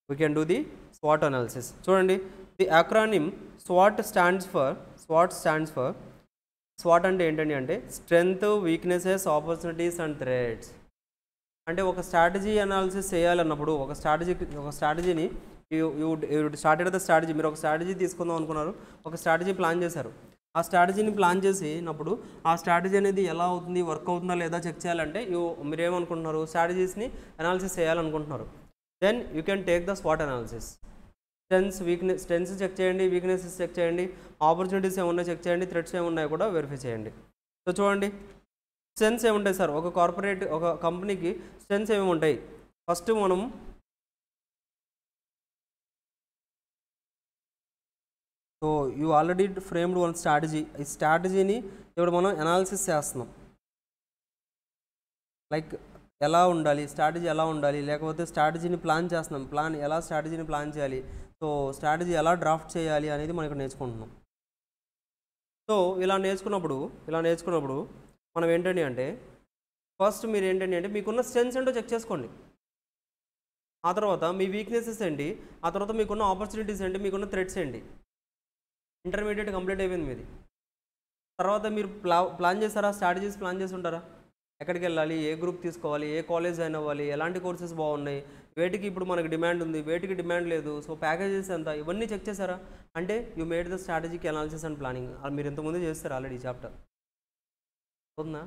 We can do the స్వాట్ అనాలిసిస్. చూడండి, the అక్రానిమ్ swat stands for swat అంటే ఏంటండి అంటే strength, weaknesses, opportunities and threats. అంటే ఒక స్ట్రాటజీ అనాలిసిస్ చేయాలన్నప్పుడు ఒక స్ట్రాటజీని స్టార్టెడ్ ద స్ట్రాటజీ. మీరు ఒక స్ట్రాటజీ తీసుకుందాం అనుకున్నారు, ఒక స్ట్రాటజీ ప్లాన్ చేశారు. ఆ స్ట్రాటజీని ప్లాన్ చేసినప్పుడు ఆ స్ట్రాటజీ అనేది ఎలా అవుతుంది, వర్క్ అవుతుందా లేదా చెక్ చేయాలంటే మీరు ఏమనుకుంటున్నారు, స్ట్రాటజీస్ని అనాలిసిస్ చేయాలనుకుంటున్నారు. Then you can take the స్వాట్ అనాలిసిస్. స్ట్రెంగ్స్ చెక్ చేయండి, వీక్నెసెస్ చెక్ చేయండి, ఆపర్చునిటీస్ ఏమున్నాయో చెక్ చేయండి, థ్రెట్స్ ఏమున్నాయో కూడా వెరిఫై చేయండి. సో చూడండి, స్ట్రెంగ్స్ ఏముంటాయి సార్ ఒక కంపెనీకి స్ట్రెంగ్స్ ఏమి ఉంటాయి? ఫస్ట్ మనం so you already framed one strategy. ఈ స్ట్రాటజీని ఇప్పుడు మనం అనాలిసిస్ చేస్తున్నాం. లైక్ ఎలా ఉండాలి, స్ట్రాటజీ ఎలా ఉండాలి, లేకపోతే స్ట్రాటజీని ప్లాన్ చేస్తున్నాం, స్ట్రాటజీని ప్లాన్ చేయాలి, సో స్ట్రాటజీ ఎలా డ్రాఫ్ట్ చేయాలి అనేది మనం ఇక్కడ నేర్చుకుంటున్నాం. సో ఇలా నేర్చుకున్నప్పుడు మనం ఏంటండి అంటే ఫస్ట్ మీరు ఏంటండి అంటే మీకున్న స్ట్రెంగ్స్ ఏంటో చెక్ చేసుకోండి. ఆ తర్వాత మీ వీక్నెసెస్ ఏంటి, ఆ తర్వాత మీకున్న ఆపర్చునిటీస్ ఏంటి, మీకున్న థ్రెట్స్ ఏంటి. ఇంటర్మీడియట్ కంప్లీట్ అయిపోయింది మీది. తర్వాత మీరు ప్లాన్ చేస్తారా, స్ట్రాటజీస్ ప్లాన్ చేసి ఉంటారా? ఎక్కడికి వెళ్ళాలి, ఏ గ్రూప్ తీసుకోవాలి, ఏ కాలేజ్ జాయిన్ అవ్వాలి, ఎలాంటి కోర్సెస్ బాగున్నాయి, వేటికి ఇప్పుడు మనకి డిమాండ్ ఉంది, వేటికి డిమాండ్ లేదు, సో ప్యాకేజెస్ ఎంత, ఇవన్నీ చెక్ చేశారా? అంటే you made the strategic analysis and planning. మీరు ఇంతకుముందు చేస్తారు ఆల్రెడీ ఈ చాప్టర్ అవుతుందా?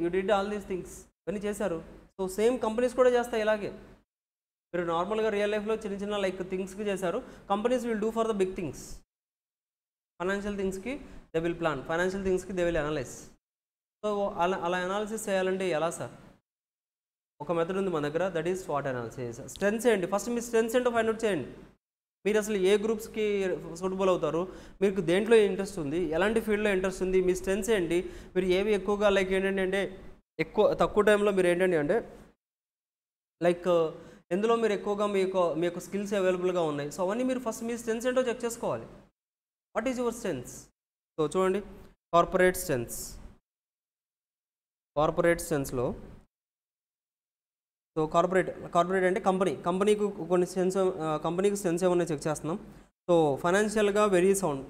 You did all these things, ఇవన్నీ చేశారు. సో సేమ్ కంపెనీస్ కూడా చేస్తాయి ఇలాగే. మీరు నార్మల్గా రియల్ లైఫ్లో చిన్న లైక్ థింగ్స్కి చేశారు, companies will do for the big things. Financial థింగ్స్కి దే విల్ ప్లాన్, ఫైనాన్షియల్ థింగ్స్కి దే విల్ అనలైజ్. సో అలా అనాలిసిస్ చేయాలంటే ఎలా సార్? ఒక మెథడ్ ఉంది మన దగ్గర, దట్ ఈస్ స్వాట్ అనాలిసిస్. స్ట్రెంగ్స్ ఏంటి, ఫస్ట్ మీ స్ట్రెంగ్స్ ఏంటో ఫైండ్ అవుట్ చేయండి. మీరు అసలు ఏ గ్రూప్స్కి సూటబుల్ అవుతారు, మీకు దేంట్లో ఇంట్రెస్ట్ ఉంది, ఎలాంటి ఫీల్డ్లో ఇంట్రెస్ట్ ఉంది, మీ స్ట్రెంగ్స్ ఏంటి, మీరు ఏవి ఎక్కువగా లైక్ ఏంటంటే అంటే తక్కువ టైంలో మీరు ఏంటంటే అంటే లైక్ ఎందులో మీరు ఎక్కువగా మీ యొక్క స్కిల్స్ అవైలబుల్గా ఉన్నాయి. సో అవన్నీ మీరు ఫస్ట్ మీ స్ట్రెంగ్స్ ఏంటో చెక్ చేసుకోవాలి. What is your strengths? So చూడండి, కార్పొరేట్ స్ట్రెంగ్స్లో సో కార్పొరేట్ అంటే కంపెనీకి కొన్ని కంపెనీకి స్ట్రెంగ్స్ ఏమన్నా చెక్ చేస్తున్నాం. సో ఫైనాన్షియల్గా వెరీ సౌండ్,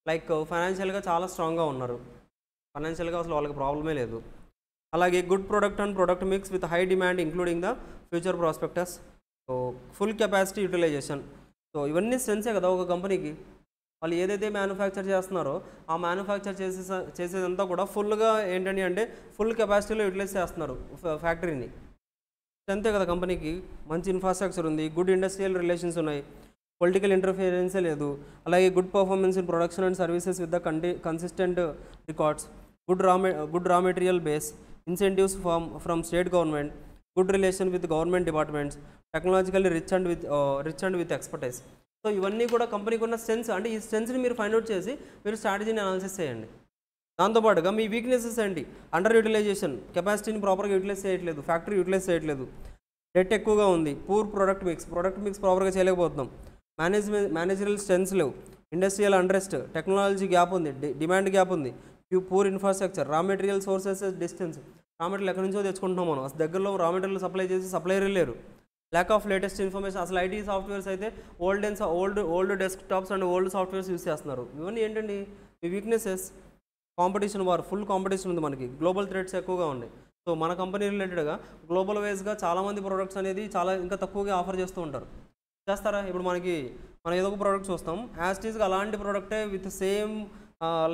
లైక్ ఫైనాన్షియల్గా చాలా స్ట్రాంగ్గా ఉన్నారు, ఫైనాన్షియల్గా అసలు వాళ్ళకి ప్రాబ్లమే లేదు. అలాగే good product and product mix with high demand including the future prospectus. So full capacity utilisation. So ఇవన్నీ స్ట్రెంగ్సే కదా ఒక కంపెనీకి. వాళ్ళు ఏదైతే మ్యానుఫ్యాక్చర్ చేస్తున్నారో ఆ మ్యానుఫ్యాక్చర్ చేసేదంతా కూడా ఫుల్గా ఏంటంటే అంటే ఫుల్ కెపాసిటీలో యూటిలైజ్ చేస్తున్నారు ఫ్యాక్టరీని. అంతే కదా కంపెనీకి. మంచి ఇన్ఫ్రాస్ట్రక్చర్ ఉంది, గుడ్ ఇండస్ట్రియల్ రిలేషన్స్ ఉన్నాయి, పొలిటికల్ ఇంటర్ఫియరెన్సే లేదు. అలాగే good performance in production and services with the consistent records, good raw material base, incentives from state government, good relation with government departments, technologically rich and with expertise. So ఇవన్నీ కూడా కంపెనీకి ఉన్న strengths. అంటే ఈ స్ట్రెంగ్స్ని మీరు find out చేసి మీరు స్ట్రాటజీని analysis చేయండి. దాంతోపాటుగా మీ వీక్నెసెస్ ఏంటి, అండర్ యూటిలైజేషన్, కెపాసిటీని ప్రాపర్గా యూటిలైజ్ చేయట్లేదు, ఫ్యాక్టరీ యూటిలైజ్ చేయట్లేదు, డెట్ ఎక్కువగా ఉంది, పూర్ ప్రొడక్ట్ మిక్స్ ప్రాపర్గా చేయలేకపోతున్నాం, మేనేజరల్ స్ట్రెంగ్స్ లేవు, ఇండస్ట్రియల్ అండ్రెస్ట్, టెక్నాలజీ గ్యాప్ ఉంది, డిమాండ్ గ్యాప్ ఉంది, poor infrastructure, raw material sources distance, raw material ఎక్కడి నుంచో తెచ్చుకుంటున్నాం మనం, అసలు దగ్గరలో రా మెటీరియల్ సప్లై చేసి సప్లైయర్ లేరు, ల్యాక్ ఆఫ్ లేటెస్ట్ ఇన్ఫర్మేషన్. అసలు ఐటీ సాఫ్ట్వేర్స్ అయితే old desktops and old softwares use చేస్తున్నారు. ఇవన్నీ ఏంటండి మీ వీక్నెసెస్. కాంపిటీషన్ ఫుల్ కాంపిటీషన్ ఉంది మనకి, గ్లోబల్ థ్రెట్స్ ఎక్కువగా ఉన్నాయి. సో మన కంపెనీ రిలేటెడ్గా గ్లోబల్ వైజ్గా చాలామంది ప్రొడక్ట్స్ అనేది చాలా ఇంకా తక్కువగా ఆఫర్ చేస్తూ ఉంటారు. చేస్తారా? ఇప్పుడు మనం ఏదో ఒక ప్రోడక్ట్ చూస్తాం, యాజ్ ఇట్ ఈస్గా అలాంటి ప్రోడక్టే విత్ సేమ్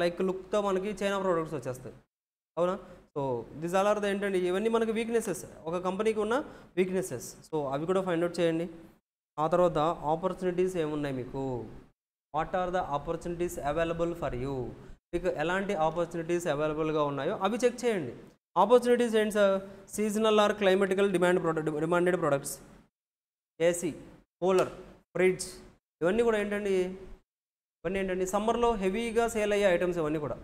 లైక్ లుక్తో మనకి చైనా ప్రోడక్ట్స్ వచ్చేస్తాయి, అవునా? So this all are the ఏంటండి, ఇవన్నీ మనకి వీక్నెసెస్, ఒక కంపెనీకి ఉన్న వీక్నెసెస్. సో అవి కూడా ఫైండ్ అవుట్ చేయండి. ఆ తర్వాత ఆపర్చునిటీస్ ఏమున్నాయి మీకు, what are the opportunities available for you, మీకు ఎలాంటి ఆపర్చునిటీస్ అవైలబుల్గా ఉన్నాయో అవి చెక్ చేయండి. ఆపర్చునిటీస్ ఏంటి sir? Seasonal or climatical demanded products, AC, cooler, fridge, ఇవన్నీ కూడా ఏంటండి, సమ్మర్లో హెవీగా సేల్ అయ్యే ఐటమ్స్, ఇవన్నీ కూడా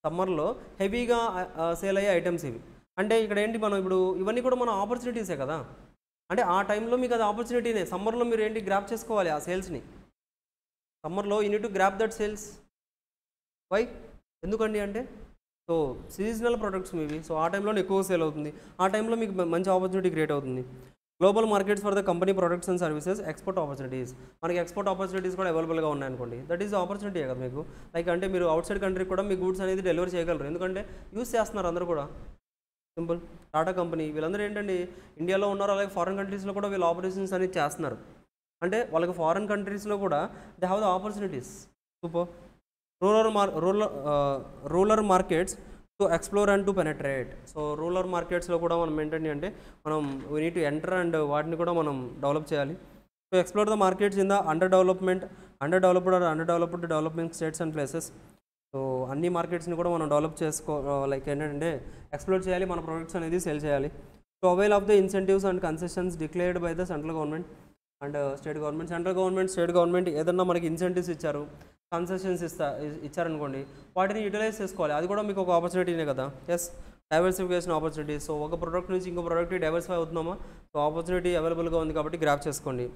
సమ్మర్లో హెవీగా సేల్ అయ్యే ఐటమ్స్ ఇవి. అంటే ఇక్కడ ఏంటి, మనం ఇప్పుడు ఇవన్నీ కూడా మన ఆపర్చునిటీసే కదా, అంటే ఆ టైంలో మీకు అది ఆపర్చునిటీనే. సమ్మర్లో మీరు ఏంటి గ్రాప్ చేసుకోవాలి ఆ సేల్స్ని, సమ్మర్లో you need to grab that sales. Why? ఎందుకండి అంటే, సో సీజనల్ ప్రొడక్ట్స్ మీవి, సో ఆ టైంలో ఎక్కువ సేల్ అవుతుంది, ఆ టైంలో మీకు మంచి ఆపర్చునిటీ క్రియేట్ అవుతుంది. Global markets for the company products and services, export opportunities, మనకి ఎక్స్పోర్ట్ ఆపర్చునిటీస్ కూడా అవైలబుల్గా ఉన్నాయనుకోండి, దట్ ఈస్ ఆపర్చునిటీ కదా మీకు. లైక్ అంటే మీరు అవుట్ సైడ్ కంట్రీకి కూడా మీ గూడ్స్ అనేది డెలివరీ చేయగలరు, ఎందుకంటే యూస్ చేస్తున్నారు అందరూ కూడా. సింపుల్, టాటా కంపెనీ వీళ్ళందరూ ఏంటండి ఇండియాలో ఉన్నారు, అలాగే ఫారిన్ కంట్రీస్లో కూడా వీళ్ళు ఆపరేషన్స్ అనేది చేస్తున్నారు. అంటే వాళ్ళకి ఫారిన్ కంట్రీస్లో కూడా they have the opportunities. Super. Rural markets to explore and to penetrate. So rural మార్కెట్స్లో కూడా మనం ఏంటంటే అంటే మనం we need to enter and వాటిని కూడా మనం డెవలప్ చేయాలి. So explore the markets in the under developed developing states and places. So అన్ని మార్కెట్స్ని కూడా మనం డెవలప్ లైక్ ఏంటంటే ఎక్స్ప్లోర్ చేయాలి, మన ప్రొడక్ట్స్ అనేది సేల్ చేయాలి. So avail of the incentives and concessions declared by the central government and state government. State government ఏదన్నా మనకి ఇన్సెంటివ్స్ ఇచ్చారు, కన్సెషన్స్ ఇచ్చారనుకోండి, వాటిని యూటిలైజ్ చేసుకోవాలి, అది కూడా మీకు ఒక ఆపర్చునిటీనే కదా. Yes, diversification opportunity. సో ఒక ప్రోడక్ట్ నుంచి ఇంకో ప్రోడక్ట్కి డైవర్సిఫై అవుతున్నామా, సో ఆపర్చునిటీ అవైలబుల్గా ఉంది కాబట్టి గ్రాప్ చేసుకోండి.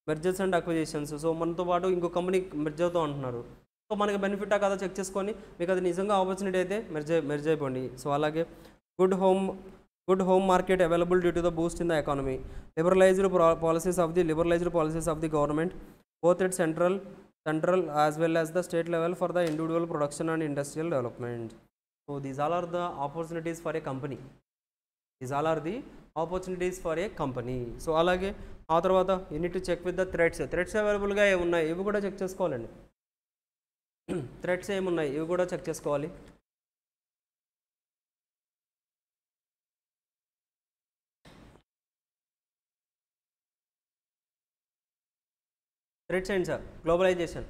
మెర్జర్స్ అండ్ అక్విజిషన్స్, సో మనతో పాటు ఇంకో కంపెనీ మెర్జ్ అవుతూ అంటున్నారు, సో మనకి బెనిఫిటా కదా చెక్ చేసుకొని, మీకు అది నిజంగా ఆపర్చునిటీ అయితే మెర్జ్ అయిపోండి. సో అలాగే good home market available due to the Boost in the economy. Liberalised policies of the government both at central as well as the state level for the individual production and industrial development. So these all are the opportunities for a company. So అలాగే ఆ తర్వాత you need to check with the threats అవైలబుల్గా ఏమున్నాయి ఇవి కూడా check చేసుకోవాలండి. Threats ఏమున్నాయి ఇవి కూడా చెక్ చేసుకోవాలి. థ్రెట్స్ ఏంటి సార్? గ్లోబలైజేషన్.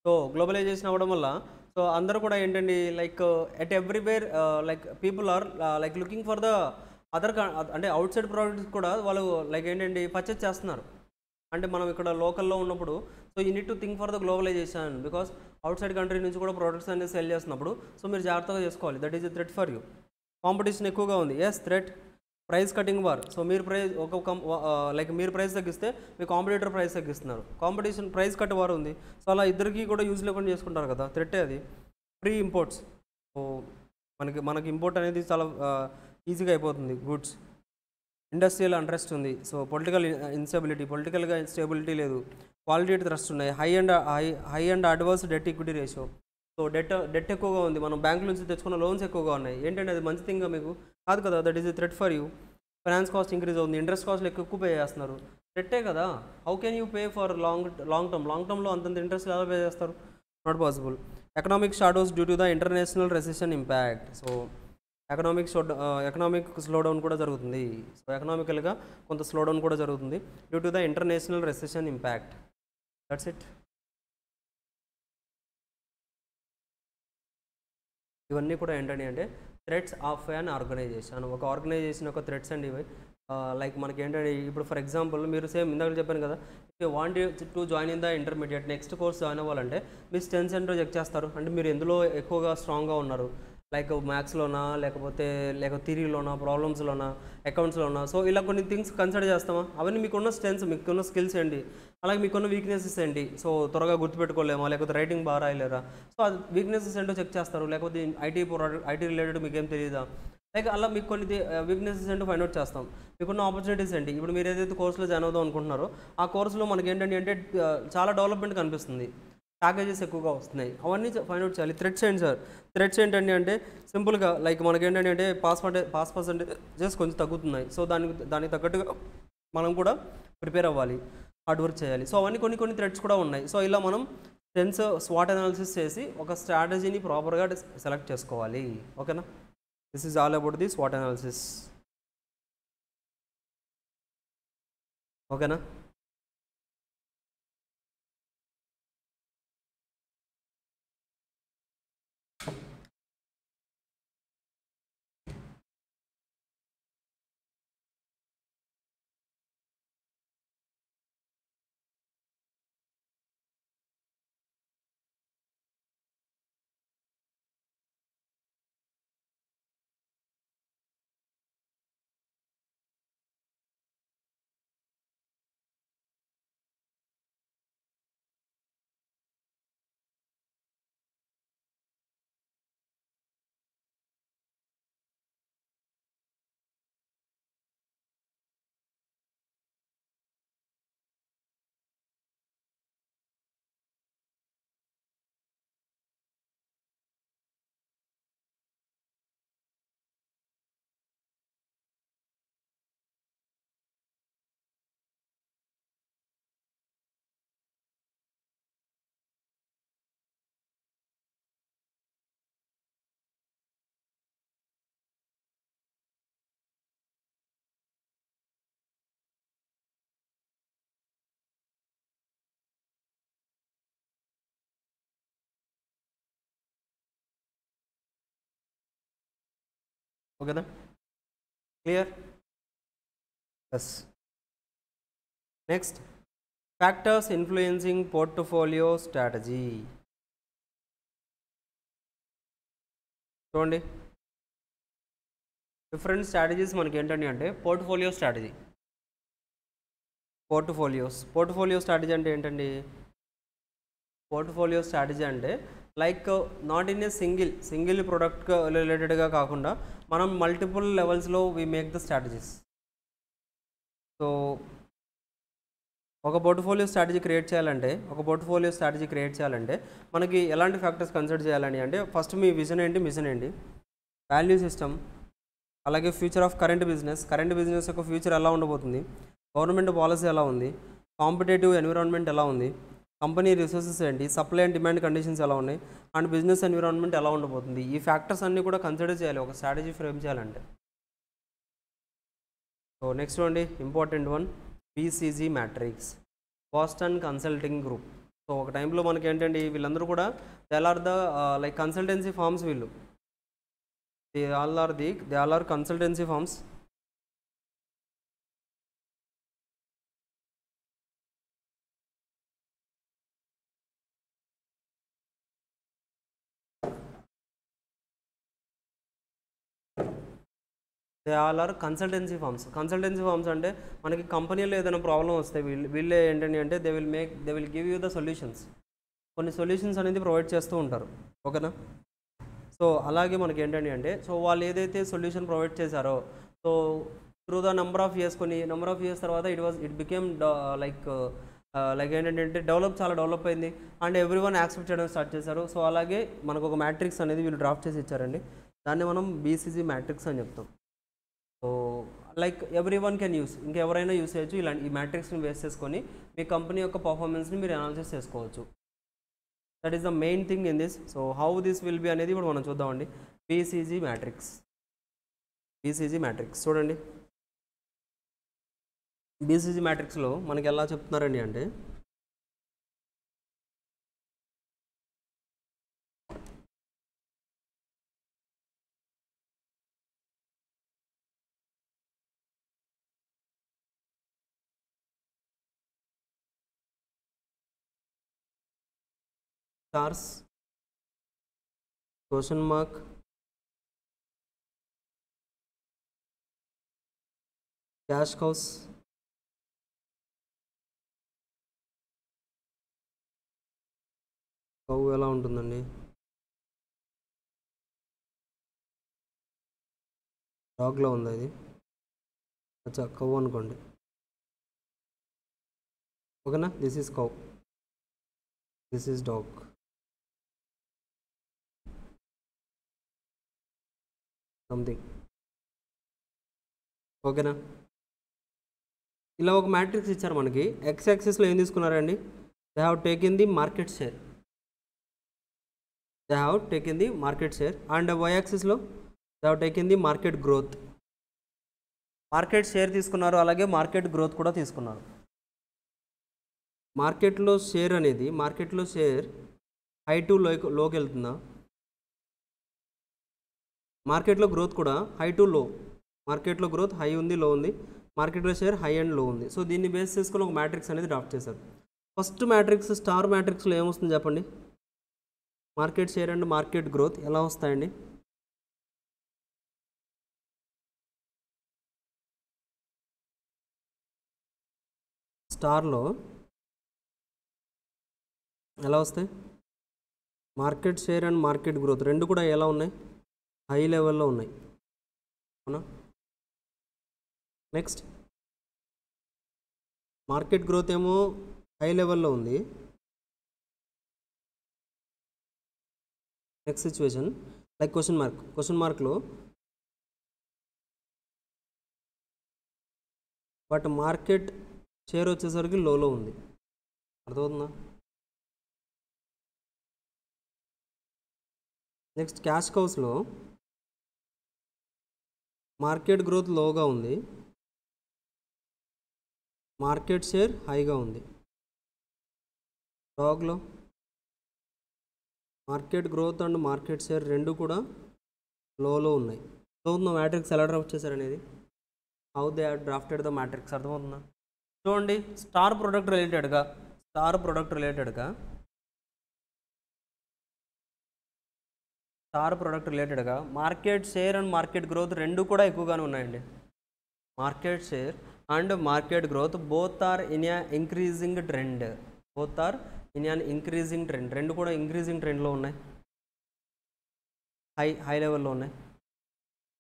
సో గ్లోబలైజేషన్ అవ్వడం వల్ల సో అందరూ కూడా ఏంటండి like at everywhere like people are like looking for the other, అంటే అవుట్ సైడ్ ప్రోడక్ట్స్ కూడా వాళ్ళు లైక్ ఏంటండి పర్చేజ్ చేస్తున్నారు. అంటే మనం ఇక్కడ లోకల్లో ఉన్నప్పుడు so you need to think for the globalisation, because outside country నుంచి కూడా ప్రోడక్ట్స్ అనేది సెల్ చేస్తున్నప్పుడు సో మీరు జాగ్రత్తగా చేసుకోవాలి. That is a threat for you. Competition ఎక్కువగా ఉంది. Yes, threat. Price cutting war. So మీరు లైక్ మీరు ప్రైస్ తగ్గిస్తే మీ కాంపిటీటర్ ప్రైస్ తగ్గిస్తున్నారు, కాంపిటీషన్ ప్రైస్ కట్ వార్ ఉంది. సో అలా ఇద్దరికి కూడా యూజ్ లేకుండా చేసుకుంటారు కదా, థ్రెట్టే అది. Pre imports. సో మనకి ఇంపోర్ట్ అనేది చాలా ఈజీగా అయిపోతుంది గూడ్స్. ఇండస్ట్రియల్ అంట్రెస్ట్ ఉంది. సో పొలిటికల్ ఇన్స్టెబిలిటీ, పొలిటికల్గా స్టేబిలిటీ లేదు. క్వాలిటీ థ్రస్ట్ ఉన్నాయి. High and adverse debt equity ratio. So det ఎక్కువగా ఉంది, మనం బ్యాంక్ నుంచి తెచ్చుకున్న లోన్స్ ఎక్కువగా ఉన్నాయి. ఏంటంటే అది మంచి థింగ్గా మీకు కాదు కదా, that is a threat for you. Finance cost increase అవుతుంది, ఇంట్రెస్ట్ కాస్ట్లు ఎక్కువ పే చేస్తున్నారు, థ్రెట్టే కదా. How can you pay for long టర్మ్లో అంతంత ఇంట్రెస్ట్ ఎలా పే చేస్తారు? Not possible. Economic shadows due to the international recession impact. So economic slowdown కూడా జరుగుతుంది. సో ఎకనామికల్గా కొంత స్లోడౌన్ కూడా జరుగుతుంది due to the international recession impact. That's it. ఇవన్నీ కూడా ఏంటండి అంటే థ్రెట్స్ ఆఫ్ అన్ ఆర్గనైజేషన్. ఒక ఆర్గనైజేషన్ యొక్క థ్రెట్స్ అండి ఇవి. లైక్ మనకి ఏంటంటే ఇప్పుడు ఫర్ ఎగ్జాంపుల్ మీరు సేమ్ ఇందాక చెప్పాను కదా, if you want to join in the intermediate next course join అవ్వాలంటే మీ స్ట్రెంగ్త్స్ ఏంటో చెక్ చేస్తారు. అంటే మీరు ఎందులో ఎక్కువగా స్ట్రాంగ్గా ఉన్నారు, లైక్ మ్యాథ్స్లోనా లేకపోతే థియరీలోనా, ప్రాబ్లమ్స్లోనా, అకౌంట్స్లోనా. సో ఇలా కొన్ని థింగ్స్ కన్సిడర్ చేస్తామా? అవన్నీ మీకున్న స్ట్రెంగ్స్, మీకున్న స్కిల్స్ ఏంటి, అలాగే మీకున్న వీక్నెసెస్ ఏంటి. సో త్వరగా గుర్తుపెట్టుకోలేమా, లేకపోతే రైటింగ్ బాగా రాయలేరా, సో అది వీక్నెసెస్ ఏంటో చెక్ చేస్తారు. లేకపోతే ఐటీ రిలేటెడ్ మీకేం తెలియదా, లైక్ అలా మీకు కొన్ని వీక్నెసెస్ ఏంటో ఫైండ్ అవుట్ చేస్తాం. మీకున్న ఆపర్చునిటీస్ ఏంటి. ఇప్పుడు మీరు ఏదైతే కోర్సులో జాయిన్ అవుదాం అనుకుంటున్నారో ఆ కోర్సులో మనకి ఏంటంటే అంటే చాలా డెవలప్మెంట్ కనిపిస్తుంది, ప్యాకేజెస్ ఎక్కువగా వస్తున్నాయి, అవన్నీ ఫైండ్ అవుట్ చేయాలి. థ్రెట్స్ ఏంటి సార్? థ్రెట్స్ ఏంటంటే అంటే సింపుల్గా లైక్ మనకి ఏంటంటే అంటే పాస్ పర్సెంటేజెస్ కొంచెం తగ్గుతున్నాయి. సో దానికి తగ్గట్టుగా మనం కూడా ప్రిపేర్ అవ్వాలి. హార్డ్ వర్క్ చేయాలి. సో అవన్నీ కొన్ని థ్రెడ్స్ కూడా ఉన్నాయి. సో ఇలా మనం స్వాట్ అనాలిసిస్ చేసి ఒక స్ట్రాటజీని ప్రాపర్గా సెలెక్ట్ చేసుకోవాలి. ఓకేనా, this is all about the స్వాట్ అనాలిసిస్. ఓకేనా. ఓకేనా, clear. Yes. Next, factors influencing portfolio strategy. చూడండి, డిఫరెంట్ స్ట్రాటజీస్ మనకి ఏంటండి అంటే పోర్ట్ఫోలియో స్ట్రాటజీ. పోర్ట్ఫోలియో స్ట్రాటజీ అంటే ఏంటండి? పోర్ట్ఫోలియో స్ట్రాటజీ అంటే like not in a single product రిలేటెడ్గా కాకుండా మనం మల్టిపుల్ లెవెల్స్లో we make the strategies. So ఒక పోర్ట్ఫోలియో స్ట్రాటజీ క్రియేట్ చేయాలంటే మనకి ఎలాంటి ఫ్యాక్టర్స్ కన్సిడర్ చేయాలని అంటే ఫస్ట్ మీ విజన్ ఏంటి, వాల్యూ సిస్టమ్, అలాగే ఫ్యూచర్ ఆఫ్ కరెంట్ బిజినెస్ యొక్క ఫ్యూచర్ ఎలా ఉండబోతుంది, గవర్నమెంట్ పాలసీ ఎలా ఉంది, కాంపిటేటివ్ ఎన్విరాన్మెంట్ ఎలా ఉంది, కంపెనీ రిసోర్సెస్ ఏంటి, సప్లై అండ్ డిమాండ్ కండిషన్స్ ఎలా ఉన్నాయి, అండ్ బిజినెస్ ఎన్విరాన్మెంట్ ఎలా ఉండబోతుంది. ఈ ఫ్యాక్టర్స్ అన్నీ కూడా కన్సిడర్ చేయాలి ఒక స్ట్రాటజీ ఫ్రేమ్ చేయాలంటే. సో నెక్స్ట్ అండి, important one, BCG matrix, Boston Consulting Group. So ఒక టైంలో మనకి ఏంటండి, వీళ్ళందరూ కూడా they are the like consultancy firms. వీళ్ళు they all are consultancy firms. They all are consultancy firms అంటే మనకి కంపెనీలో ఏదైనా ప్రాబ్లం వస్తే వీళ్ళే ఏంటంటే అంటే they will give you the solutions. కొన్ని సొల్యూషన్స్ అనేది ప్రొవైడ్ చేస్తూ ఉంటారు. ఓకేనా. సో అలాగే మనకి ఏంటంటే అంటే సో వాళ్ళు ఏదైతే సొల్యూషన్ ప్రొవైడ్ చేశారో so through the number of years తర్వాత ఇట్ బికేమ్ లైక్ ఏంటంటే చాలా డెవలప్ అయింది అండ్ ఎవ్రీ వన్ యాక్సెప్ట్ చేయడం స్టార్ట్ చేశారు. సో అలాగే మనకు ఒక మ్యాట్రిక్స్ అనేది వీళ్ళు డ్రాఫ్ట్ చేసి ఇచ్చారండి. దాన్ని మనం బీసీజీ మ్యాట్రిక్స్ అని చెప్తాం. So like every one can use, ఇంకెవరైనా యూస్ చేయొచ్చు. ఇలాంటి ఈ మ్యాట్రిక్స్ని బేస్ చేసుకొని మీ కంపెనీ యొక్క పర్ఫార్మెన్స్ని మీరు అనాలిసిస్ చేసుకోవచ్చు. That is the main thing in this. So how this will B అనేది ఇప్పుడు మనం చూద్దామండి. బీసీజీ మ్యాట్రిక్స్ చూడండి. బీసీజీ మ్యాట్రిక్స్లో మనకి ఎలా చెప్తున్నారండి అంటే stars, question mark, cash cows, cow ఎలా ఉంటుందండి, డాగ్లో ఉంది అది, అచ్చా కౌ అనుకోండి. ఓకేనా, this is cow, this is dog. Something. ఓకేనా, ఇలా ఒక మ్యాట్రిక్స్ ఇచ్చారు మనకి. ఎక్స్ యాక్సిస్లో ఏం తీసుకున్నారండి? They have taken the market share, they have taken the market share. And Y యాక్సిస్లో they have taken the market growth. Market share తీసుకున్నారు, అలాగే మార్కెట్ గ్రోత్ కూడా తీసుకున్నారు. మార్కెట్లో షేర్ అనేది, మార్కెట్లో షేర్ హై టు లోకి వెళ్తుందా? మార్కెట్లో గ్రోత్ కూడా హై టు లో. మార్కెట్లో గ్రోత్ హై ఉంది, లో ఉంది. మార్కెట్లో షేర్ హై అండ్ లో ఉంది. సో దీన్ని బేస్ చేసుకుని ఒక మ్యాట్రిక్స్ అనేది డ్రాఫ్ట్ చేశారు. ఫస్ట్ మ్యాట్రిక్స్ స్టార్ మ్యాట్రిక్స్లో ఏమొస్తుంది చెప్పండి? Market share and market growth ఎలా వస్తాయండి? స్టార్లో ఎలా వస్తాయి? Market share and market growth రెండు కూడా ఎలా ఉన్నాయి? హై లెవెల్లో ఉన్నాయి, అవునా? నెక్స్ట్ మార్కెట్ గ్రోత్ ఏమో హై లెవెల్లో ఉంది. నెక్స్ట్ సిచ్యువేషన్ లైక్ క్వశ్చన్ మార్క్లో బట్ మార్కెట్ షేర్ వచ్చేసరికి లోలో ఉంది. అర్థమవుతుందా? నెక్స్ట్ క్యాష్ కౌస్లో మార్కెట్ గ్రోత్ లోగా ఉంది, మార్కెట్ షేర్ హైగా ఉంది. డాగ్లో market growth and market share రెండు కూడా లోలో ఉన్నాయి. అర్థమవుతుందా మ్యాట్రిక్స్ ఎలా డ్రాఫ్ట్ చేశారనేది? How they are drafted the matrix. అర్థమవుతుందా? చూడండి, స్టార్ ప్రొడక్ట్ రిలేటెడ్గా market share and market growth రెండు కూడా ఎక్కువగానే ఉన్నాయండి. Market share and market growth both are in a increasing trend. రెండు కూడా ఇంక్రీజింగ్ ట్రెండ్లో ఉన్నాయి, హై లెవెల్లో ఉన్నాయి.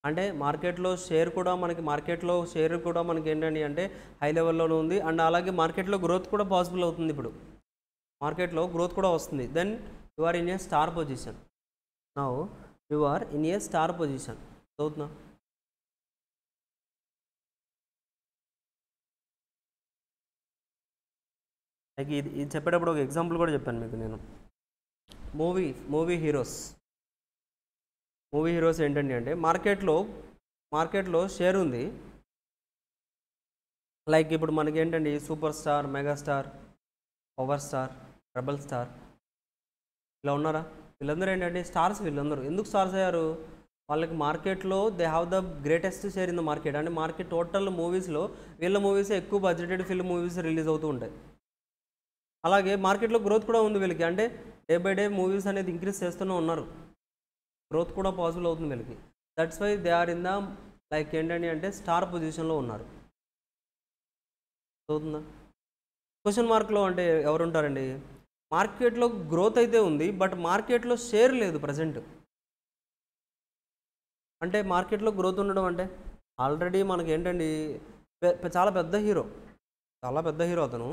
అంటే మార్కెట్లో షేర్ కూడా మనకి ఏంటండి అంటే హై లెవెల్లోనే ఉంది. అండ్ అలాగే మార్కెట్లో గ్రోత్ కూడా పాసిబుల్ అవుతుంది. ఇప్పుడు మార్కెట్లో గ్రోత్ కూడా వస్తుంది. Then you are in a star position. Now you are in a star position. చదువుతున్నా? లైక్ ఇది చెప్పేటప్పుడు ఒక ఎగ్జాంపుల్ కూడా చెప్పాను మీకు నేను. మూవీ హీరోస్ ఏంటండి అంటే మార్కెట్లో షేర్ ఉంది. లైక్ ఇప్పుడు మనకి ఏంటండి super star, megastar, power star, rebel star ఇలా ఉన్నారా? వీళ్ళందరూ ఏంటంటే స్టార్స్. వీళ్ళందరూ ఎందుకు స్టార్స్ అయ్యారు? వాళ్ళకి మార్కెట్లో they have the greatest share in the market. అంటే మార్కెట్ టోటల్ మూవీస్లో వీళ్ళ మూవీసే ఎక్కువ బడ్జెటెడ్ ఫిల్మ్ మూవీస్ రిలీజ్ అవుతూ ఉంటాయి. అలాగే మార్కెట్లో గ్రోత్ కూడా ఉంది వీళ్ళకి. అంటే డే బై డే మూవీస్ అనేది ఇంక్రీజ్ చేస్తూనే ఉన్నారు. గ్రోత్ కూడా పాసిబుల్ అవుతుంది వీళ్ళకి. That's why they are in the like ఏంటండి అంటే స్టార్ పొజిషన్లో ఉన్నారు. అవుతుందా? క్వశ్చన్ మార్క్లో అంటే ఎవరు ఉంటారండి? మార్కెట్లో గ్రోత్ అయితే ఉంది, బట్ మార్కెట్లో షేర్ లేదు ప్రజెంట్. అంటే మార్కెట్లో గ్రోత్ ఉండడం అంటే ఆల్రెడీ మనకి ఏంటండి చాలా పెద్ద హీరో అతను.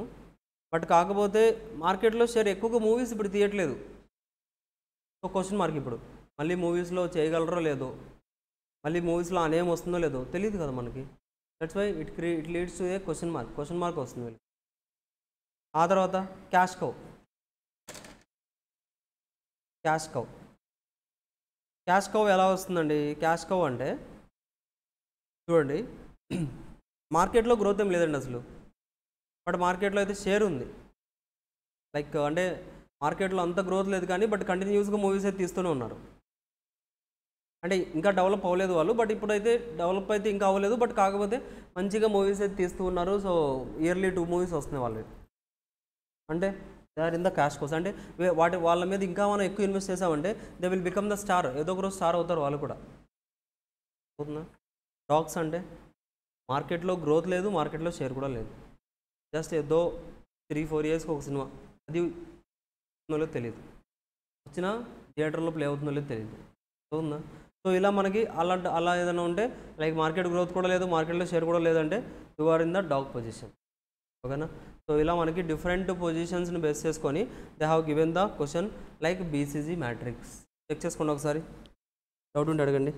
బట్ కాకపోతే మార్కెట్లో షేర్ ఎక్కువగా మూవీస్ ఇప్పుడు తీయట్లేదు. So question mark. ఇప్పుడు మళ్ళీ మూవీస్లో చేయగలరో లేదో, మళ్ళీ మూవీస్లో ఆ నేమ్ వస్తుందో లేదో తెలియదు కదా మనకి. That's why it leads to a question mark వస్తుంది వీళ్ళకి. ఆ తర్వాత క్యాష్ కౌ ఎలా వస్తుందండి? క్యాష్ కౌ అంటే చూడండి, మార్కెట్లో గ్రోత్ ఏం లేదండి అసలు, బట్ మార్కెట్లో అయితే షేర్ ఉంది. లైక్ అంటే మార్కెట్లో అంత గ్రోత్ లేదు కానీ బట్ కంటిన్యూస్గా మూవీస్ అయితే తీస్తూనే ఉన్నారు. అంటే ఇంకా డెవలప్ అవ్వలేదు వాళ్ళు, బట్ ఇప్పుడైతే డెవలప్ అయితే ఇంకా అవ్వలేదు, బట్ కాకపోతే మంచిగా మూవీస్ అయితే తీస్తూ ఉన్నారు. సో ఇయర్లీ 2 మూవీస్ వస్తున్నాయి వాళ్ళు. అంటే they are in the cash cows. అంటే వాళ్ళ మీద ఇంకా మనం ఎక్కువ ఇన్వెస్ట్ చేసామంటే they will become the star. ఏదో ఒక రోజు స్టార్ అవుతారు వాళ్ళు కూడా. అవుతుందా? డాగ్స్ అంటే మార్కెట్లో గ్రోత్ లేదు, మార్కెట్లో షేర్ కూడా లేదు. జస్ట్ ఏదో 3-4 ఇయర్స్కి ఒక సినిమా, అది లేదో తెలియదు, వచ్చినా థియేటర్లో ప్లే అవుతుందో లేదో తెలియదు. అవుతుందా? సో ఇలా మనకి అలా ఏదైనా ఉంటే లైక్ మార్కెట్ గ్రోత్ కూడా లేదు, మార్కెట్లో షేర్ కూడా లేదంటే you are in the dog position. ఓకేనా? సో ఇలా మనకి డిఫరెంట్ పొజిషన్స్ని బేస్ చేసుకొని they have given the question like BCG matrix. Check చేసుకోండి ఒకసారి, డౌట్ ఉంటే అడగండి.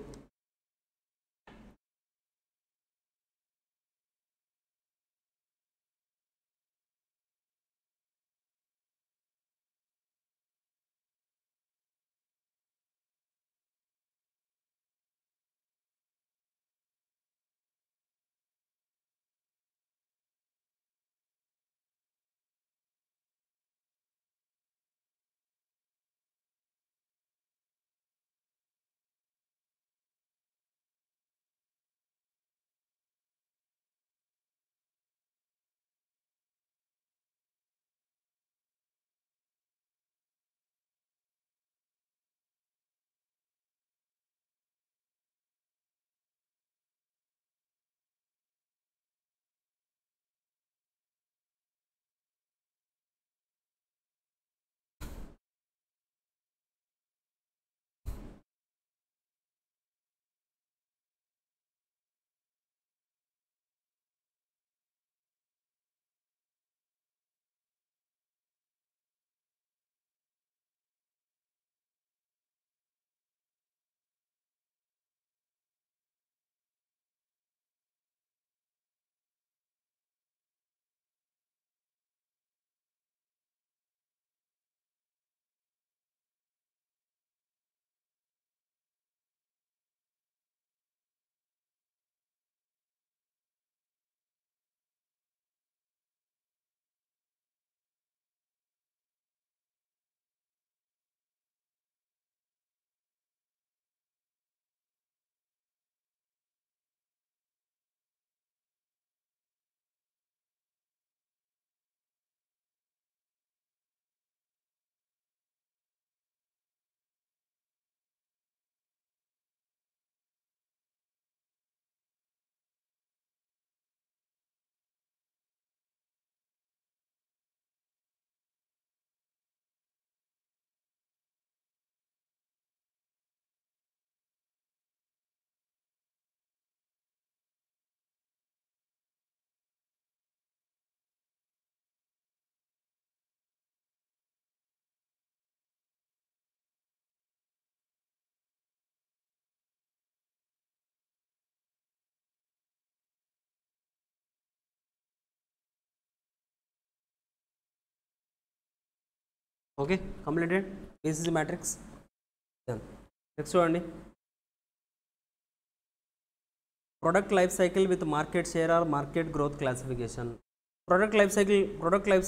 Okay, completed BCC matrix. Next చూడండి, product life cycle with market share or market growth classification. Product life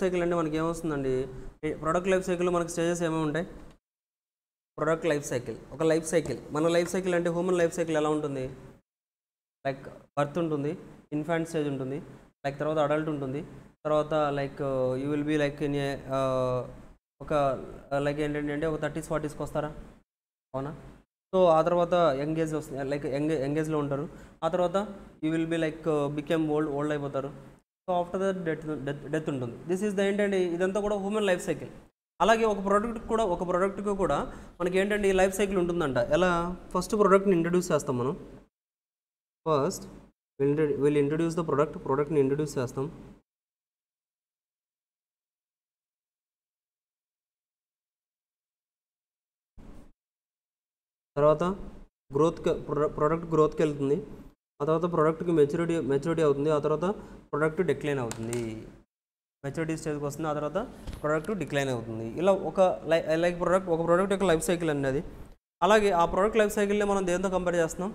cycle అంటే మనకి ఏమొస్తుందండి, ప్రొడక్ట్ లైఫ్ సైకిల్ మనకి stages ఏమేమి ఉంటాయి? ప్రొడక్ట్ లైఫ్ సైకిల్ ఒక లైఫ్ సైకిల్. మన లైఫ్ సైకిల్ అంటే హ్యూమన్ లైఫ్ సైకిల్ ఎలా ఉంటుంది? లైక్ బర్త్ ఉంటుంది, ఇన్ఫాంట్ స్టేజ్ ఉంటుంది, లైక్ తర్వాత అడల్ట్ ఉంటుంది, తర్వాత like you will be like in a ఒక లైక్ ఏంటంటే ఒక 30s 40sకి వస్తారా, అవునా? సో ఆ తర్వాత యంగేజ్ వస్తుంది, లైక్ యంగేజ్లో ఉంటారు. ఆ తర్వాత you will be like become old అయిపోతారు. సో ఆఫ్టర్ దట్ డెత్ ఉంటుంది. దిస్ ఈజ్ ద ఏంటంటే ఇదంతా కూడా హ్యూమన్ లైఫ్ సైకిల్. అలాగే ఒక ప్రోడక్ట్కి కూడా మనకి ఏంటంటే ఈ లైఫ్ సైకిల్ ఉంటుందంట. ఎలా? ఫస్ట్ ప్రోడక్ట్ని ఇంట్రడ్యూస్ చేస్తాం మనం. ఫస్ట్ విల్ ఇంట్రడ్యూస్ ద ప్రోడక్ట్ని ఇంట్రడ్యూస్ చేస్తాం. తర్వాత ప్రోడక్ట్ గ్రోత్కి వెళ్తుంది. ఆ తర్వాత ప్రోడక్ట్కి మెచ్యూరిటీ అవుతుంది. ఆ తర్వాత ప్రోడక్ట్ డిక్లైన్ అవుతుంది, మెచ్యూరిటీ స్టేజ్కి వస్తుంది. ఆ తర్వాత ప్రోడక్ట్ డిక్లైన్ అవుతుంది. ఇలా ఒక ప్రోడక్ట్ యొక్క లైఫ్ సైకిల్ అనేది. అలాగే ఆ ప్రోడక్ట్ లైఫ్ సైకిల్ని మనం దేంతో కంపేర్ చేస్తున్నాం?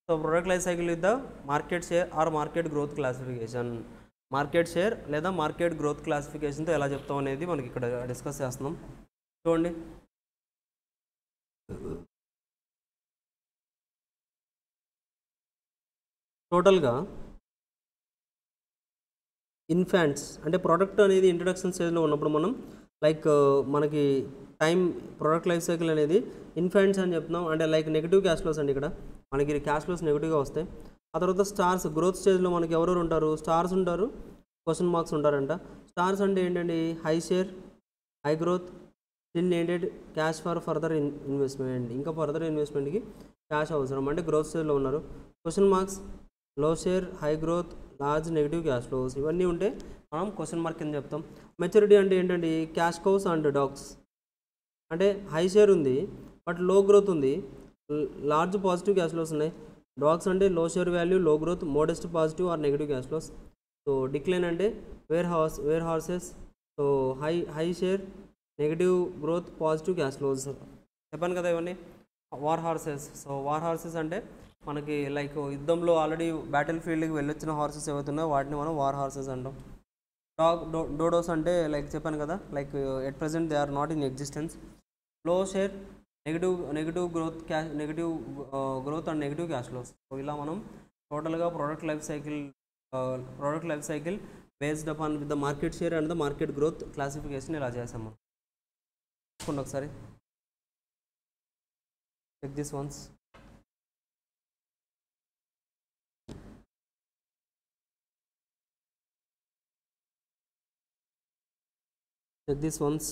So product life cycle with the market share or market growth classification. Market share లేదా మార్కెట్ గ్రోత్ క్లాసిఫికేషన్తో ఎలా చెప్తాం అనేది మనకి ఇక్కడ డిస్కస్ చేస్తున్నాం. చూడండి, టోటల్గా ఇన్ఫాంట్స్ అంటే ప్రోడక్ట్ అనేది ఇంట్రడక్షన్ స్టేజ్లో ఉన్నప్పుడు మనం లైక్ మనకి టైం ప్రోడక్ట్ లైఫ్ సైకిల్ అనేది ఇన్ఫాంట్స్ అని చెప్తున్నాం. అంటే లైక్ నెగిటివ్ క్యాష్ ఫ్లోస్ అండి. ఇక్కడ మనకి క్యాష్ ఫ్లోస్ నెగిటివ్గా వస్తాయి. ఆ తర్వాత స్టార్స్ గ్రోత్ స్టేజ్లో మనకి ఎవరెవరు ఉంటారు? స్టార్స్ ఉంటారు, క్వశ్చన్ మార్క్స్ ఉంటారంట. స్టార్స్ అంటే ఏంటండి? High share, high growth, still needed cash for further investment. ఇంకా ఫర్దర్ ఇన్వెస్ట్మెంట్కి క్యాష్ అవసరం అంటే గ్రోత్ స్టేజ్లో ఉన్నారు. క్వశ్చన్ మార్క్స్, లో share, high growth, large negative cash flows, ఇవన్నీ ఉంటే మనం క్వశ్చన్ మార్క్ కింద చెప్తాం. మెచ్యూరిటీ అంటే ఏంటండి? Cash cows and dogs. అంటే హై షేర్ ఉంది బట్ లో గ్రోత్ ఉంది, లార్జ్ పాజిటివ్ క్యాష్ ఫ్లోస్ ఉన్నాయి. డాగ్స్ అంటే low share value, low growth, modest positive or negative cash flows. So decline అంటే war horses. So high share, negative growth, positive cash flows. చెప్పాను కదా ఇవన్నీ war horses. So war horses అంటే మనకి like యుద్ధంలో already battle ఫీల్డ్కి వెళ్ళొచ్చిన horses ఏవైతున్నాయో వాటిని మనం వార్ హార్సెస్ అంటాం. డోడోస్ అంటే లైక్ చెప్పాను కదా, like at present they are not in existence. Low share, negative growth and negative cash flows. So ఇలా మనం టోటల్గా product life cycle based upon with the market share and the market growth classification ఇలా చేసాం మనం. చూసుకోండి ఒకసారి, check this once. Check this once.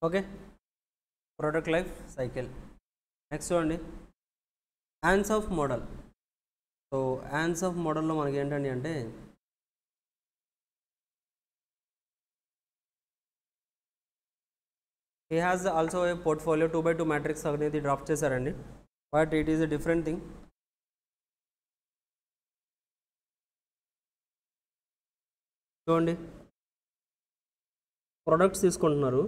Okay, product life cycle. Next చూడండి, Ansoff model. So ఆన్సాఫ్ మోడల్లో మనకి ఏంటండి అంటే he has also a portfolio 2x2 matrix అనేది డ్రాఫ్ట్ చేశారండి. But it is a different thing. చూడండి, ప్రొడక్ట్స్ తీసుకుంటున్నారు,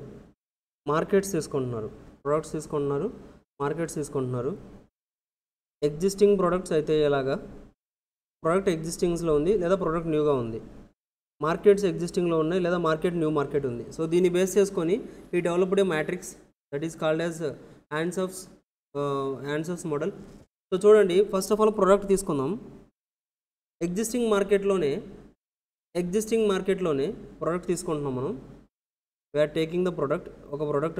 మార్కెట్స్ తీసుకుంటున్నారు, ప్రొడక్ట్స్ తీసుకుంటున్నారు, మార్కెట్స్ తీసుకుంటున్నారు. ఎగ్జిస్టింగ్ ప్రొడక్ట్స్ అయితే ఎలాగా, ప్రోడక్ట్ ఎగ్జిస్టింగ్స్లో ఉంది లేదా ప్రోడక్ట్ న్యూగా ఉంది, మార్కెట్స్ ఎగ్జిస్టింగ్లో ఉన్నాయి లేదా మార్కెట్ న్యూ మార్కెట్ ఉంది. సో దీన్ని బేస్ చేసుకొని ఈ developed A matrix that is called as answers model. So చూడండి, ఫస్ట్ ఆఫ్ ఆల్ ప్రోడక్ట్ తీసుకుందాం. ఎగ్జిస్టింగ్ మార్కెట్లోనే ప్రోడక్ట్ తీసుకుంటున్నాం మనం. వీఆర్ టేకింగ్ ద ప్రోడక్ట్, ఒక ప్రోడక్ట్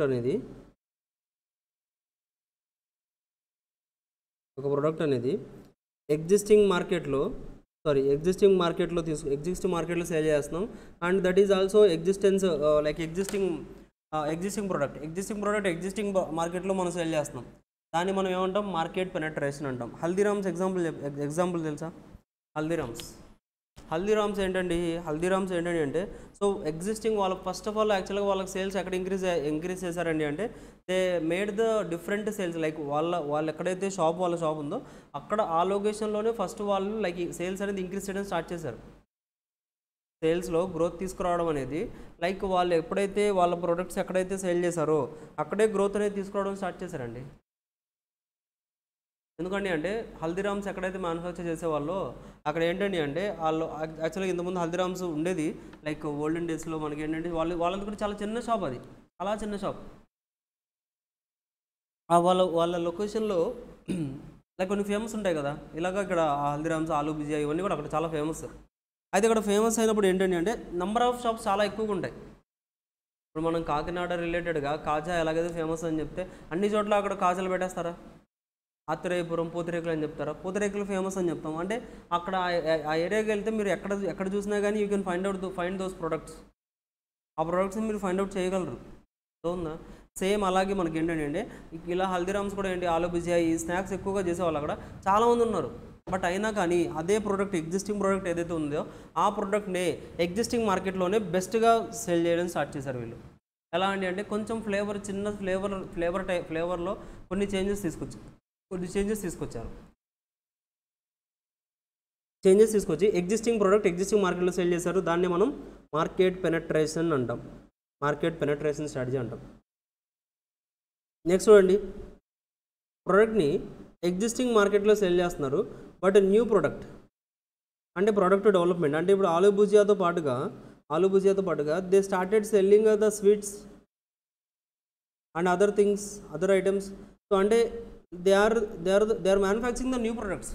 అనేది ఎగ్జిస్టింగ్ మార్కెట్లో సేల్ చేస్తున్నాం. And that is also existence like existing product existing మార్కెట్లో మనం సేల్ చేస్తున్నాం. దాన్ని మనం ఏమంటాం, మార్కెట్ పెనట్రేషన్ అంటాం. హల్దీరామ్స్ ఎగ్జాంపుల్ తెలుసా? హల్దీరామ్స్ ఏంటండి అంటే, సో ఎగ్జిస్టింగ్ వాళ్ళకి ఫస్ట్ ఆఫ్ ఆల్ యాక్చువల్గా వాళ్ళకి సేల్స్ ఎక్కడ ఇంక్రీజ్ చేశారండి అంటే, they made the different sales. Like వాళ్ళు ఎక్కడైతే వాళ్ళ షాప్ ఉందో అక్కడ ఆ లొకేషన్లోనే ఫస్ట్ వాళ్ళు లైక్ సేల్స్ అనేది ఇంక్రీజ్ చేయడం స్టార్ట్ చేశారు. సేల్స్లో గ్రోత్ తీసుకురావడం అనేది, లైక్ వాళ్ళు ఎప్పుడైతే వాళ్ళ ప్రొడక్ట్స్ ఎక్కడైతే సేల్ చేశారో అక్కడే గ్రోత్ అనేది తీసుకురావడం స్టార్ట్ చేశారండి. ఎందుకండి అంటే హల్దీరామ్స్ ఎక్కడైతే మ్యానుఫ్యాక్చర్ చేసేవాళ్ళో అక్కడ ఏంటండి అంటే వాళ్ళు యాక్చువల్గా ఇంతకుముందు హల్దీరామ్స్ ఉండేది లైక్ ఓల్డెన్ డేస్లో మనకి ఏంటంటే వాళ్ళది కూడా చాలా చిన్న షాప్, అది చాలా చిన్న షాప్. వాళ్ళ లొకేషన్లో లైక్ కొన్ని ఫేమస్ ఉంటాయి కదా, ఇలాగ ఇక్కడ హల్దీరామ్స్, ఆలూ భుజియా ఇవన్నీ కూడా అక్కడ చాలా ఫేమస్. అయితే ఇక్కడ ఫేమస్ అయినప్పుడు ఏంటంటే అంటే నెంబర్ ఆఫ్ షాప్స్ చాలా ఎక్కువగా ఉంటాయి. ఇప్పుడు మనం కాకినాడ రిలేటెడ్గా కాజా ఎలాగైతే ఫేమస్ అని చెప్తే అన్ని చోట్ల అక్కడ కాజాలు పెట్టేస్తారా? ఆత్రేయపురం పూతరేకులు అని చెప్తారా? పూతరేకులు ఫేమస్ అని చెప్తాం. అంటే అక్కడ ఆ ఏరియాకి వెళ్తే మీరు ఎక్కడ చూసినా కానీ you can find those products. ఆ ప్రొడక్ట్స్ని మీరు ఫైండ్ అవుట్ చేయగలరు. అవునా? సేమ్ అలాగే మనకి ఏంటంటే ఇలా హల్దీరామ్స్ కూడా ఏంటి, ఆలూ భుజియా ఈ స్నాక్స్ ఎక్కువగా చేసేవాళ్ళు అక్కడ చాలామంది ఉన్నారు. బట్ అయినా కానీ అదే ప్రోడక్ట్, ఎగ్జిస్టింగ్ ప్రోడక్ట్ ఏదైతే ఉందో ఆ ప్రోడక్ట్నే ఎగ్జిస్టింగ్ మార్కెట్లోనే బెస్ట్గా సేల్ చేయడం స్టార్ట్ చేశారు వీళ్ళు. ఎలా అంటే కొంచెం చిన్న ఫ్లేవర్లో కొన్ని చేంజెస్ తీసుకొచ్చారు. తీసుకొచ్చి ఎగ్జిస్టింగ్ ప్రోడక్ట్ ఎగ్జిస్టింగ్ మార్కెట్లో సేల్ చేశారు. దాన్ని మనం మార్కెట్ పెనట్రేషన్ అంటాం, మార్కెట్ పెనట్రేషన్ స్ట్రాటజీ అంటాం. నెక్స్ట్ చూడండి, ప్రోడక్ట్ని ఎగ్జిస్టింగ్ మార్కెట్లో సేల్ చేస్తున్నారు, బట్ న్యూ ప్రోడక్ట్ అంటే ప్రోడక్ట్ డెవలప్మెంట్. అంటే ఇప్పుడు ఆలూ భుజియాతో పాటుగా they started selling the sweets and other items. So అంటే they are manufacturing the new products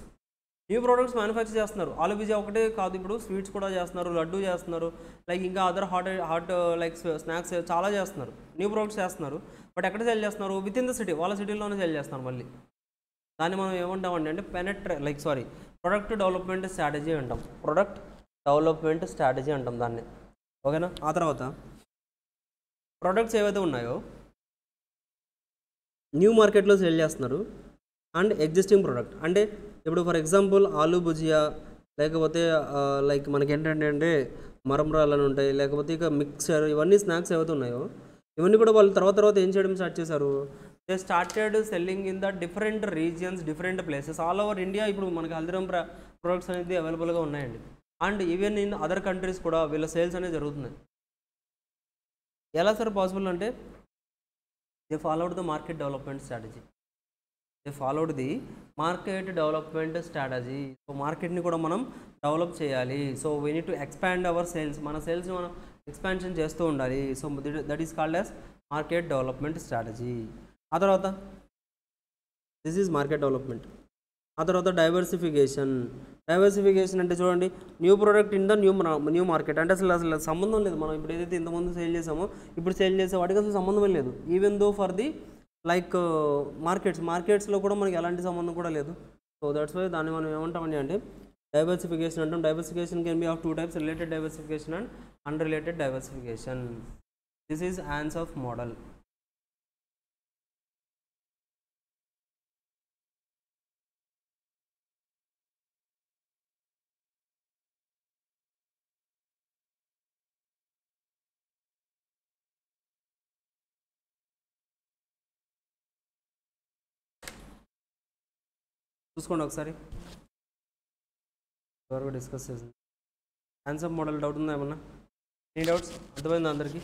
manufacture చేస్తున్నారు. ఆలూ భుజియా ఒకటే కాదు, ఇప్పుడు స్వీట్స్ కూడా చేస్తున్నారు, లడ్డు చేస్తున్నారు, లైక్ ఇంకా అదర్ హాట్ లైక్ స్నాక్స్ చాలా చేస్తున్నారు, న్యూ ప్రొడక్ట్స్ చేస్తున్నారు. బట్ ఎక్కడ సేల్ చేస్తున్నారు? విత్ ఇన్ ద సిటీ, వాళ్ళ సిటీలోనే సేల్ చేస్తున్నారు. మళ్ళీ దాన్ని మనం ఏమంటామండి అంటే ప్రొడక్ట్ డెవలప్మెంట్ స్ట్రాటజీ అంటాం దాన్ని. ఓకేనా? ఆ తర్వాత ప్రొడక్ట్స్ ఏవైతే ఉన్నాయో న్యూ మార్కెట్లో సేల్ చేస్తున్నారు అండ్ ఎగ్జిస్టింగ్ ప్రోడక్ట్. అంటే ఇప్పుడు ఫర్ ఎగ్జాంపుల్ ఆలూ భుజియా, లేకపోతే లైక్ మనకి ఏంటంటే మరమరాలు అని ఉంటాయి, లేకపోతే ఇక మిక్సర్, ఇవన్నీ స్నాక్స్ ఏవైతే ఉన్నాయో ఇవన్నీ కూడా వాళ్ళు తర్వాత ఏం చేయడం స్టార్ట్ చేశారు? They started selling in the different regions, different places all over India. ఇప్పుడు మనకి హల్దీరామ్ ప్రొడక్ట్స్ అనేది అవైలబుల్గా ఉన్నాయండి. And even in other countries కూడా వీళ్ళ సేల్స్ అనేది జరుగుతున్నాయి. ఎలా సార్ పాసిబుల్ అంటే they followed the market development strategy. So మార్కెట్ని కూడా మనం డెవలప్ చేయాలి. So we need to expand hour sales, మన సేల్స్ని మనం ఎక్స్పాన్షన్ చేస్తూ ఉండాలి. So that is called as market development strategy. ఆ తర్వాత దిస్ ఈజ్ మార్కెట్ డెవలప్మెంట్. ఆ తర్వాత డైవర్సిఫికేషన్ అంటే చూడండి, new product in the new market. అంటే అసలు సంబంధం లేదు. మనం ఇప్పుడు ఏదైతే ఇంతకుముందు సేల్ చేసామో ఇప్పుడు సేల్ చేసే వాటికి అసలు సంబంధమే లేదు. Even though for the like మార్కెట్స్లో కూడా మనకి ఎలాంటి సంబంధం కూడా లేదు. సో దట్స్ వై దాన్ని మనం ఏమంటామండి అంటే డైవర్సిఫికేషన్ అంటాం. Diversification can be of 2 types, related diversification and unrelated diversification. This is answers model. చూసుకోండి ఒకసారి, ఎవరు డిస్కస్ చేసింది. ఆన్సర్ మోడల్ డౌట్ ఉందా ఏమన్నా? Any doubts? అర్థమైందా అందరికీ?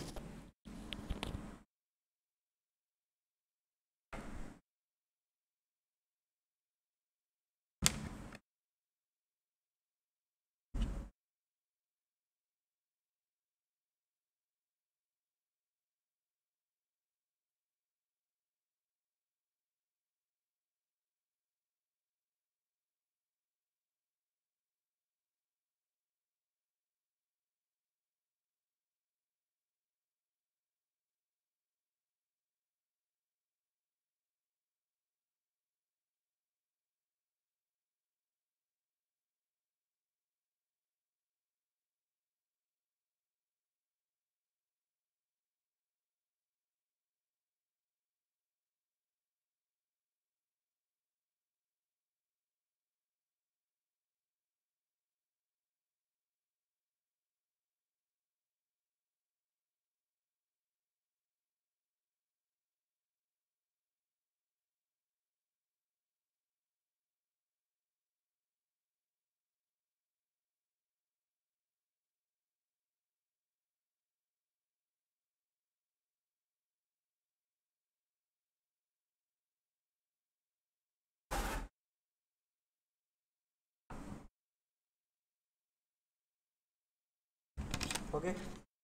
ఓకే,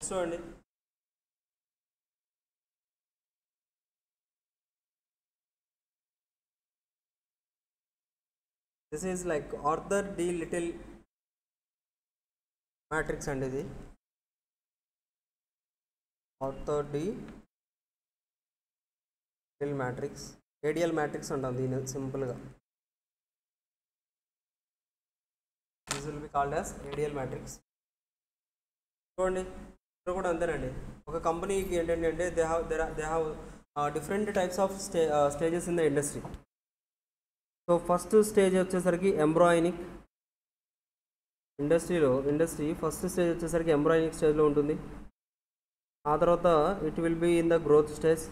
చూడండి. This is like Arthur D Little matrix అండి. ఇది Arthur D Little matrix, ADL matrix అంటాం దీని సింపుల్గా. This will be called as ADL matrix. చూడండి ఇక్కడ కూడా అంతేనండి. ఒక కంపెనీకి ఏంటంటే they have different types of stages in the industry. So first stage వచ్చేసరికి ఎంబ్రాయినిక్. ఇండస్ట్రీ ఫస్ట్ స్టేజ్ వచ్చేసరికి ఎంబ్రాయినిక్ స్టేజ్లో ఉంటుంది. ఆ తర్వాత it will be in the growth stage.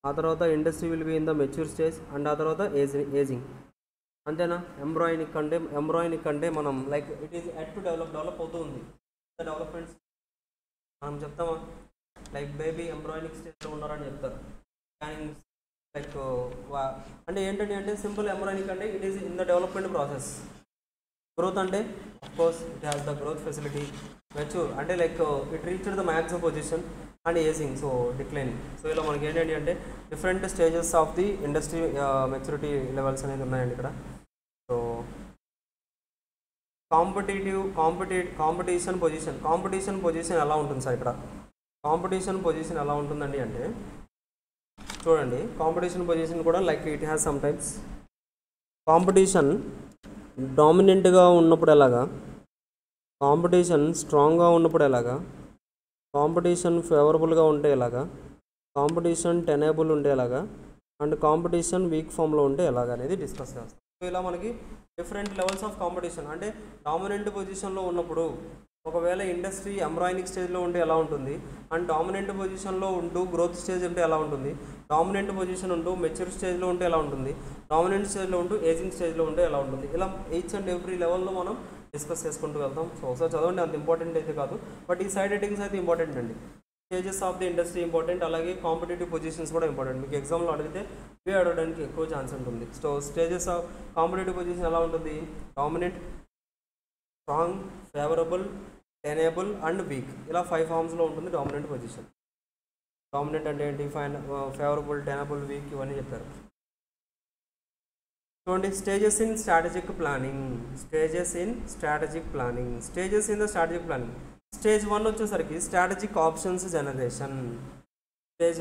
ఆ తర్వాత industry will be in the mature stage. And ఆ తర్వాత ఏజింగ్. అంతేనా? ఎంబ్రాయినిక్ అంటే మనం like it is at to develop అవుతూ ఉంది. డెవలప్మెంట్స్ మనం చెప్తామా, లైక్ బేబీ ఎంబ్రాయినిక్ స్టేజ్లో ఉన్నారని చెప్తారు. కానీ లైక్ అంటే ఏంటంటే అంటే సింపుల్ ఎంబ్రాయినిక్ అంటే it is in the development process. Growth అంటే of course it has the growth facility. Mature అంటే like it reached the maximum position. And ageing, so declining. So ఇలా మనకి ఏంటంటే అంటే different stages of the industry maturity levels అనేది ఉన్నాయండి ఇక్కడ. So competition position ఎలా ఉంటుంది సార్ ఇక్కడ? కాంపిటీషన్ పొజిషన్ ఎలా ఉంటుందండి అంటే చూడండి, కాంపిటీషన్ పొజిషన్ కూడా like it has some times competition డామినెంట్గా ఉన్నప్పుడు ఎలాగా, కాంపిటీషన్ స్ట్రాంగ్గా ఉన్నప్పుడు ఎలాగా, కాంపిటీషన్ ఫేవరబుల్గా ఉంటే ఎలాగా, కాంపిటీషన్ టెనబుల్ ఉంటే ఎలాగా, అండ్ కాంపిటీషన్ వీక్ ఫామ్లో ఉంటే ఎలాగా అనేది డిస్కస్ చేస్తాం. సో ఇలా మనకి డిఫరెంట్ లెవెల్స్ ఆఫ్ కాంపిటీషన్ అంటే డామినెంట్ పొజిషన్లో ఉన్నప్పుడు ఒకవేళ ఇండస్ట్రీ ఎంబ్రాయినిక్ స్టేజ్లో ఉంటే ఎలా ఉంటుంది, అండ్ డామినెంట్ పొజిషన్లో ఉంటూ గ్రోత్ స్టేజ్ ఉంటే ఎలా ఉంటుంది, డామినెంట్ పొజిషన్ ఉంటూ మెచ్యూర్ స్టేజ్లో ఉంటే ఎలా ఉంటుంది, డామినెంట్ స్టేజ్లో ఉంటూ ఏజింగ్ స్టేజ్లో ఉంటే ఎలా ఉంటుంది. ఇలా ఈచ్ అండ్ ఎవ్రీ లెవెల్లో మనం డిస్కస్ చేసుకుంటూ వెళ్తాం. సో ఒకసారి చదవండి, అంత ఇంపార్టెంట్ అయితే కాదు, బట్ ఈ సైడ్ హెడ్డింగ్స్ అయితే ఇంపార్టెంట్ అండి. Stages of the industry important, అలాగే కాంపిటేటివ్ పొజిషన్స్ కూడా ఇంపార్టెంట్. మీకు ఎగ్జామ్లో అడిగితే ఇవే అడగడానికి ఎక్కువ ఛాన్స్ ఉంటుంది. So stages of competitive position ఎలా ఉంటుంది? Dominant, strong, favourable, tenable and weak. ఇలా 5 ఫామ్స్లో ఉంటుంది డామినెంట్ పొజిషన్. డామినెంట్ అంటే ఏంటి, ఫేవరబుల్, టెనబుల్, వీక్ ఇవన్నీ చెప్పారు. చూడండి, stages in strategic planning. Stages in the strategic planning. Stage 1 వచ్చేసరికి స్ట్రాటజిక్ ఆప్షన్స్ జనరేషన్. స్టేజ్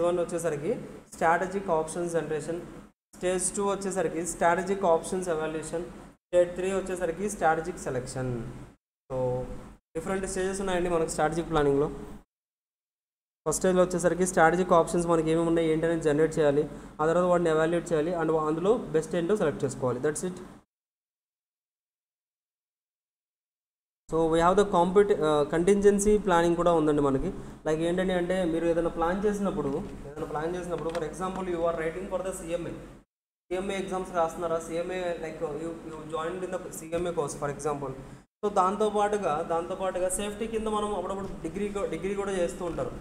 2 వచ్చేసరికి స్ట్రాటజిక్ ఆప్షన్స్ ఎవాల్యుయేషన్. స్టేజ్ 3 వచ్చేసరికి strategic selection. So different stages ఉన్నాయండి మనకి స్ట్రాటజిక్ ప్లానింగ్లో. ఫస్ట్ స్టేజ్లో వచ్చేసరికి స్ట్రాటజిక్ ఆప్షన్స్ మనకి ఏమేమి ఉన్నాయి ఏంటి అనేది జనరేట్ చేయాలి. ఆ తర్వాత వాటిని ఎవాల్యుయేట్ చేయాలి అండ్ అందులో బెస్ట్ ఏంటో సెలెక్ట్ చేసుకోవాలి. That's it. So we have the contingency planning కూడా ఉందండి మనకి. లైక్ ఏంటంటే అంటే మీరు ఏదైనా ప్లాన్ చేసినప్పుడు for example you are writing for the CMA exams రాస్తున్నారా, CMA like you join in the CMA course for example. So దాంతోపాటుగా సేఫ్టీ కింద మనం అప్పుడప్పుడు డిగ్రీ కూడా చేస్తూ ఉంటారు.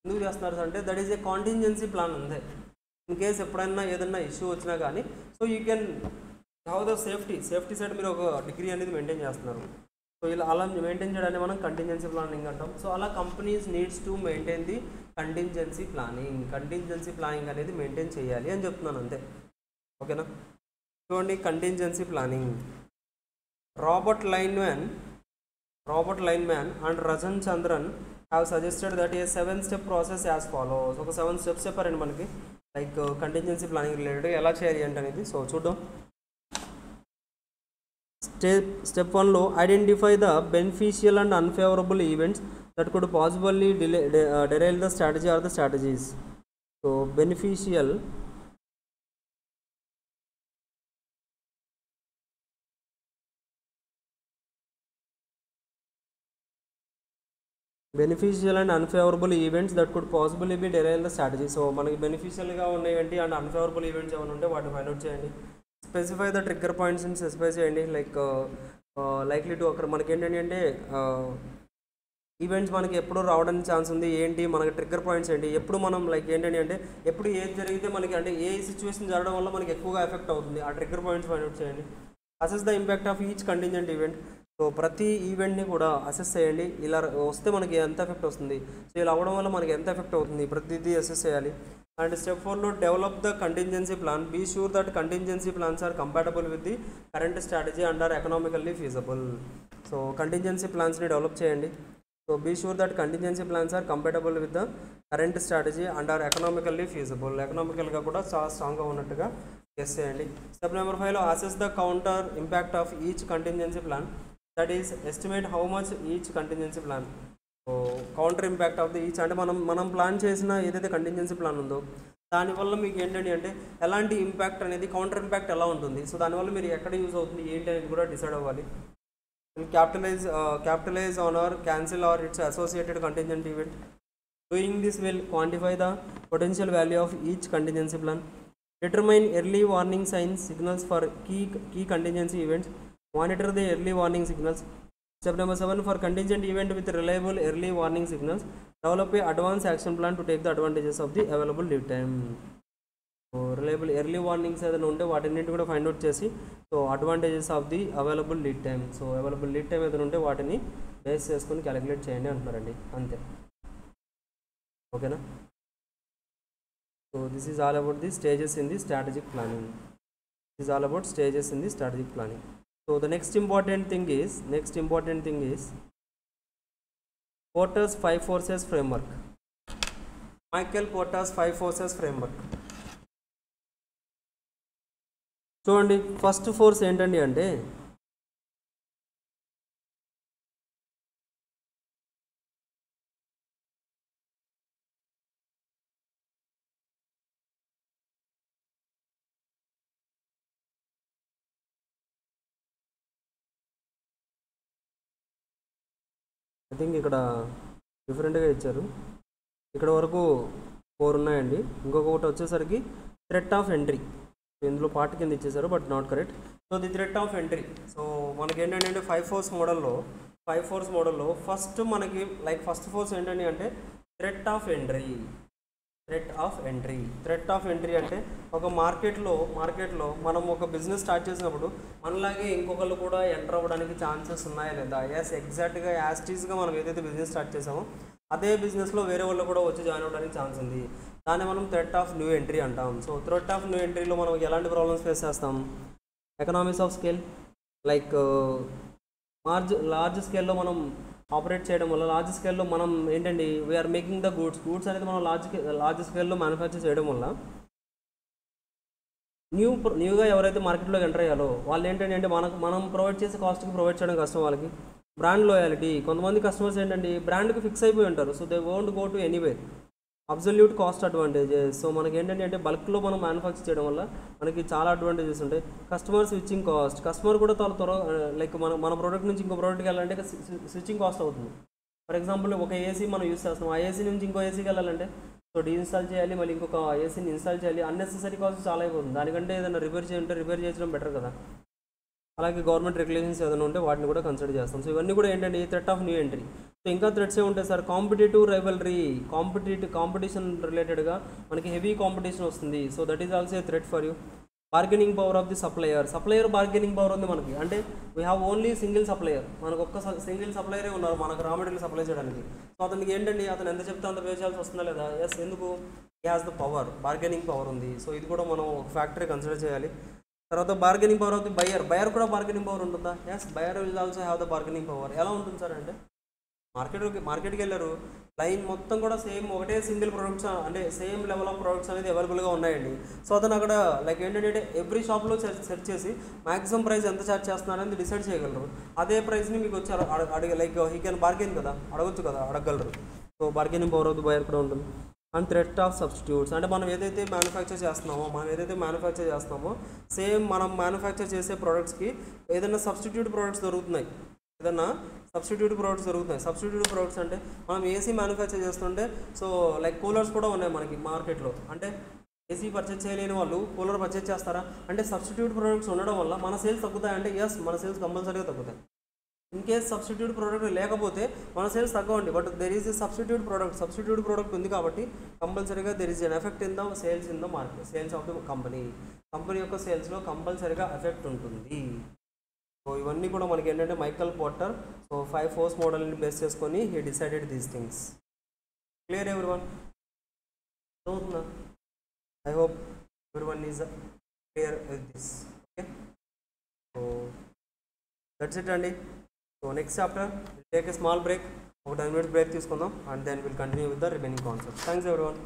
ఎందుకు చేస్తున్నారు అంటే that is a contingency plan అంతే. ఇన్ కేస్ ఎప్పుడైనా ఏదైనా ఇష్యూ వచ్చినా కానీ so you can have the safety side మీరు ఒక డిగ్రీ అనేది మెయింటైన్ చేస్తున్నారు. సో అలా మెయింటైన్ చేయడానికి మనం కంటింజెన్సీ ప్లానింగ్ అంటాం. సో అలా companies needs to maintain the contingency planning అనేది మెయింటైన్ చేయాలి అని చెప్తున్నాను అంతే. ఓకేనా? చూడండి, contingency planning. Robert lineman and రజన్ Chandran have suggested that A 7-step process as follows. ఒక 7 steps చెప్పారండి మనకి లైక్ కంటింజెన్సీ ప్లానింగ్ రిలేటెడ్ ఎలా చేయాలి అంటే అనేది. సో చూద్దాం. స్టెప్ 1లో identify the beneficial and unfavourable events that could possibly derail the strategy or the strategies. So beneficial and unfavourable events that could possibly be derail the strategy. So మనకి బెనిఫిషియల్గా ఉన్నాయండి and unfavourable events ఏమైనా ఉంటే వాటిని find out చేయండి. Specify the trigger పాయింట్స్ని specify చేయండి. Like likely to అక్కడ మనకి ఏంటంటే అంటే ఈవెంట్స్ మనకి ఎప్పుడు రావడానికి ఛాన్స్ ఉంది ఏంటి, మనకి ట్రిగ్గర్ పాయింట్స్ ఏంటి, ఎప్పుడు మనం లైక్ ఏంటంటే అంటే ఎప్పుడు ఏది జరిగితే మనకి అంటే ఏ సిచ్యువేషన్ జరగడం వల్ల మనకి ఎక్కువగా ఎఫెక్ట్ అవుతుంది, ఆ ట్రిగ్గర్ పాయింట్స్ ఫైండ్ అవుట్ చేయండి. Assess the impact of each contingent event. So ప్రతి ఈవెంట్ని కూడా అసెస్ చేయండి. ఇలా వస్తే మనకి ఎంత ఎఫెక్ట్ వస్తుంది, సో ఇలా అవ్వడం వల్ల మనకి ఎంత ఎఫెక్ట్ అవుతుంది, ప్రతిదీ అసెస్ చేయాలి. అండ్ స్టెప్ 4లో develop the contingency plan. Be sure that contingency plans are compatible with the current strategy and are economically feasible. So contingency ప్లాన్స్ని డెవలప్ చేయండి. So be sure that contingency plans are compatible with the current strategy and are economically feasible. ఎకనామికల్గా కూడా చాలా స్ట్రాంగ్గా ఉన్నట్టుగా guess చేయండి. Step number 5లో assess the counter impact of each contingency plan. That is estimate how much each contingency plan. So counter impact of the each అంటే మనం plan చేసిన ఏదైతే కంటింజెన్సీ ప్లాన్ ఉందో దానివల్ల మీకు ఏంటంటే అంటే ఎలాంటి ఇంపాక్ట్ అనేది, కౌంటర్ ఇంపాక్ట్ ఎలా ఉంటుంది, సో దానివల్ల మీరు ఎక్కడ యూజ్ అవుతుంది ఏంటి అనేది కూడా డిసైడ్ అవ్వాలి. Capitalise on or cancel or its associated contingent event. Doing this will quantify the potential value of each contingency plan. Determine early warning signs signals for key contingency events. Monitor the early warning signals. Step number 7, for contingent event with reliable early warning signals, develop a advanced action plan to take the advantages of the available lead time. So reliable early warnings ఏదైనా ఉంటే వాటిన్నింటి కూడా find out చేసి, so advantages of the available lead time, so available lead time ఏదైనా ఉంటే వాటిని base చేసుకొని calculate చేయండి అంటున్నారండి. అంతే, ఓకేనా? So this is all about the stages in the strategic planning. This is all about stages in the strategic planning. So the next important thing is Porter's 5 forces framework. Michael Porter's 5 forces framework. చూడండి, first force ఏంటండి అంటే I think ఇక్కడ డిఫరెంట్గా ఇచ్చారు. ఇక్కడ వరకు 4 ఉన్నాయండి. ఇంకొకటి వచ్చేసరికి థ్రెట్ ఆఫ్ ఎంట్రీ. ఇందులో పార్ట్ కింద ఇచ్చేసారు but not correct. So the threat of entry. So మనకి ఏంటంటే 5 ఫోర్స్ మోడల్లో ఫస్ట్ మనకి ఫస్ట్ ఫోర్స్ ఏంటండి అంటే థ్రెట్ ఆఫ్ ఎంట్రీ అంటే ఒక మార్కెట్లో మనం ఒక బిజినెస్ స్టార్ట్ చేసినప్పుడు మనలాగే ఇంకొకళ్ళు కూడా ఎంటర్ అవ్వడానికి ఛాన్సెస్ ఉన్నాయా లేదా? ఎస్, ఎగ్జాక్ట్గా యాస్టీస్గా మనం ఏదైతే బిజినెస్ స్టార్ట్ చేసామో అదే బిజినెస్లో వేరే వాళ్ళు కూడా వచ్చి జాయిన్ అవ్వడానికి ఛాన్స్ ఉంది. దాన్ని మనం థ్రెట్ ఆఫ్ న్యూ ఎంట్రీ అంటాం. సో థ్రెట్ ఆఫ్ న్యూ ఎంట్రీలో మనం ఎలాంటి ప్రాబ్లమ్స్ ఫేస్ చేస్తాం? Economics of scale, like large స్కేల్లో మనం ఆపరేట్ చేయడం వల్ల, లార్జ్ స్కేల్లో మనం ఏంటండి వీఆర్ మేకింగ్ ద గూడ్స్ అనేది మనం లార్జ్ స్కేల్లో మ్యానుఫ్యాక్చర్ చేయడం వల్ల న్యూగా ఎవరైతే మార్కెట్లోకి ఎంటర్ అయ్యాలో వాళ్ళు ఏంటంటే అంటే మనం ప్రొవైడ్ చేసే కాస్ట్కి ప్రొవైడ్ చేయడం కష్టం. వాళ్ళకి బ్రాండ్ లాయాలిటీ, కొంతమంది కస్టమర్స్ ఏంటంటే బ్రాండ్కి ఫిక్స్ అయిపోయి ఉంటారు. So they won't go to anywhere. Absolute cost advantages. So మనకి ఏంటంటే అంటే బల్క్లో మనం మ్యానుఫ్యాక్చర్ చేయడం వల్ల మనకి చాలా అడ్వాంటేజెస్ ఉంటాయి. కస్టమర్ స్విచ్చింగ్ కాస్ట్, కస్టమర్ కూడా లైక్ మన ప్రోడక్ట్ నుంచి ఇంకో ప్రోడక్ట్కి వెళ్ళాలంటే స్విచ్చింగ్ కాస్ట్ అవుతుంది. ఫర్ ఎగ్జాంపుల్ ఒక ఏసీ మనం యూస్ చేస్తాం, ఆ ఏసీ నుంచి ఇంకో ఏసీకి వెళ్ళాలంటే సో డీఇన్స్టాల్ చేయాలి, మళ్ళీ ఇంకొక ఏసీని ఇన్స్టాల్ చేయాలి. అన్నెసెసరీ కాస్ట్ చాలా అయిపోతుంది. దానికంటే ఏదైనా రిపేర్ చేయడం బెటర్ కదా. అలాగే గవర్నమెంట్ రెగ్యులేషన్స్ ఏదైనా ఉంటే వాటిని కూడా కన్సిడర్ చేస్తాం. సో ఇవన్నీ కూడా ఏంటంటే ఈ threat of new entry. So ఇంకా థ్రెట్స్ ఉంటాయి సార్, కాంపిటేటివ్ రైవల్రీ, కాంపిటీషన్ రిలేటెడ్గా మనకి హెవీ కాంపిటీషన్ వస్తుంది. So that is also a threat for you. Bargaining power of the supplier bargaining power ఉంది మనకి. అంటే we have only single supplier, మనకు ఒక్క సింగిల్ సప్లయరే ఉన్నారు మనకు రా మెటీరియల్ సప్లై చేయడానికి. సో అతనికి ఏంటండి అతను ఎంత చెప్తే అంత పే చేయాల్సి వస్తుందా లేదా? ఎస్, ఎందుకు? He has the power, bargaining power ఉంది. సో ఇది కూడా మనం ఒక ఫ్యాక్టరీ కన్సిడర్ చేయాలి. తర్వాత bargaining power of the buyer కూడా బార్గెనింగ్ పవర్ ఉంటుందా? Yes, buyer will also have the bargaining power. ఎలా ఉంటుంది సార్ అంటే మార్కెట్కి వెళ్ళారు, లైన్ మొత్తం కూడా సేమ్ ఒకటే సింగిల్ ప్రొడక్ట్స్, అంటే సేమ్ లెవెల్ ఆఫ్ ప్రొడక్ట్స్ అనేది అవైలబుల్గా ఉన్నాయండి. సో అతను అక్కడ లైక్ ఏంటంటే ఎవ్రీ షాప్లో సెర్చ్ చేసి మ్యాక్సిమం ప్రైస్ ఎంత ఛార్జ్ చేస్తున్నారనేది డిసైడ్ చేయగలరు. అదే ప్రైస్ని మీకు వచ్చి లైక్ హీ కెన్ బార్గెన్ కదా, అడగగలరు. So bargaining power of the buyer కూడా ఉంటుంది. అండ్ థ్రెట్ ఆఫ్ సబ్స్టిట్యూట్స్, అంటే మనం ఏదైతే మ్యానుఫ్యాక్చర్ చేస్తున్నామో సేమ్ మనం మ్యానుఫ్యాక్చర్ చేసే ప్రోడక్ట్స్కి ఏదైనా సబ్స్టిట్యూట్ ప్రోడక్ట్స్ దొరుకుతున్నాయి. సబ్స్టిట్యూట్ ప్రోడక్ట్స్ అంటే మనం ఏసీ మ్యానుఫ్యాక్చర్ చేస్తుంటే సో లైక్ కూలర్స్ కూడా ఉన్నాయి మనకి మార్కెట్లో. అంటే ఏసీ పర్చేజ్ చేయలేని వాళ్ళు కూలర్ పర్చేజ్ చేస్తారా అంటే సబ్స్టిట్యూట్ ప్రోడక్ట్స్ ఉండడం వల్ల మన సేల్స్ తగ్గుతాయంటే ఎస్, మన సేల్స్ కంపల్సరీగా తగ్గుతాయి. ఇన్ కేస్ సబ్స్టిట్యూట్ ప్రోడక్ట్ లేకపోతే మన సేల్స్ తగ్గవండి. But there is a substitute product ఉంది కాబట్టి కంపల్సరీగా there is an effect in the market, sales of the company యొక్క సేల్స్లో కంపల్సరీగా ఎఫెక్ట్ ఉంటుంది. సో ఇవన్నీ కూడా మనకి ఏంటంటే మైకల్ పోర్టర్ సో 5 ఫోర్స్ మోడల్ని బేస్ చేసుకొని he decided these things. Clear everyone? అవుతుందా? I hope everyone is clear with this. Okay, so that's it అండి. So next chapter will take a small break, ఒక 10 minutes break తీసుకుందాం, and then will continue with the remaining concepts. Thanks everyone.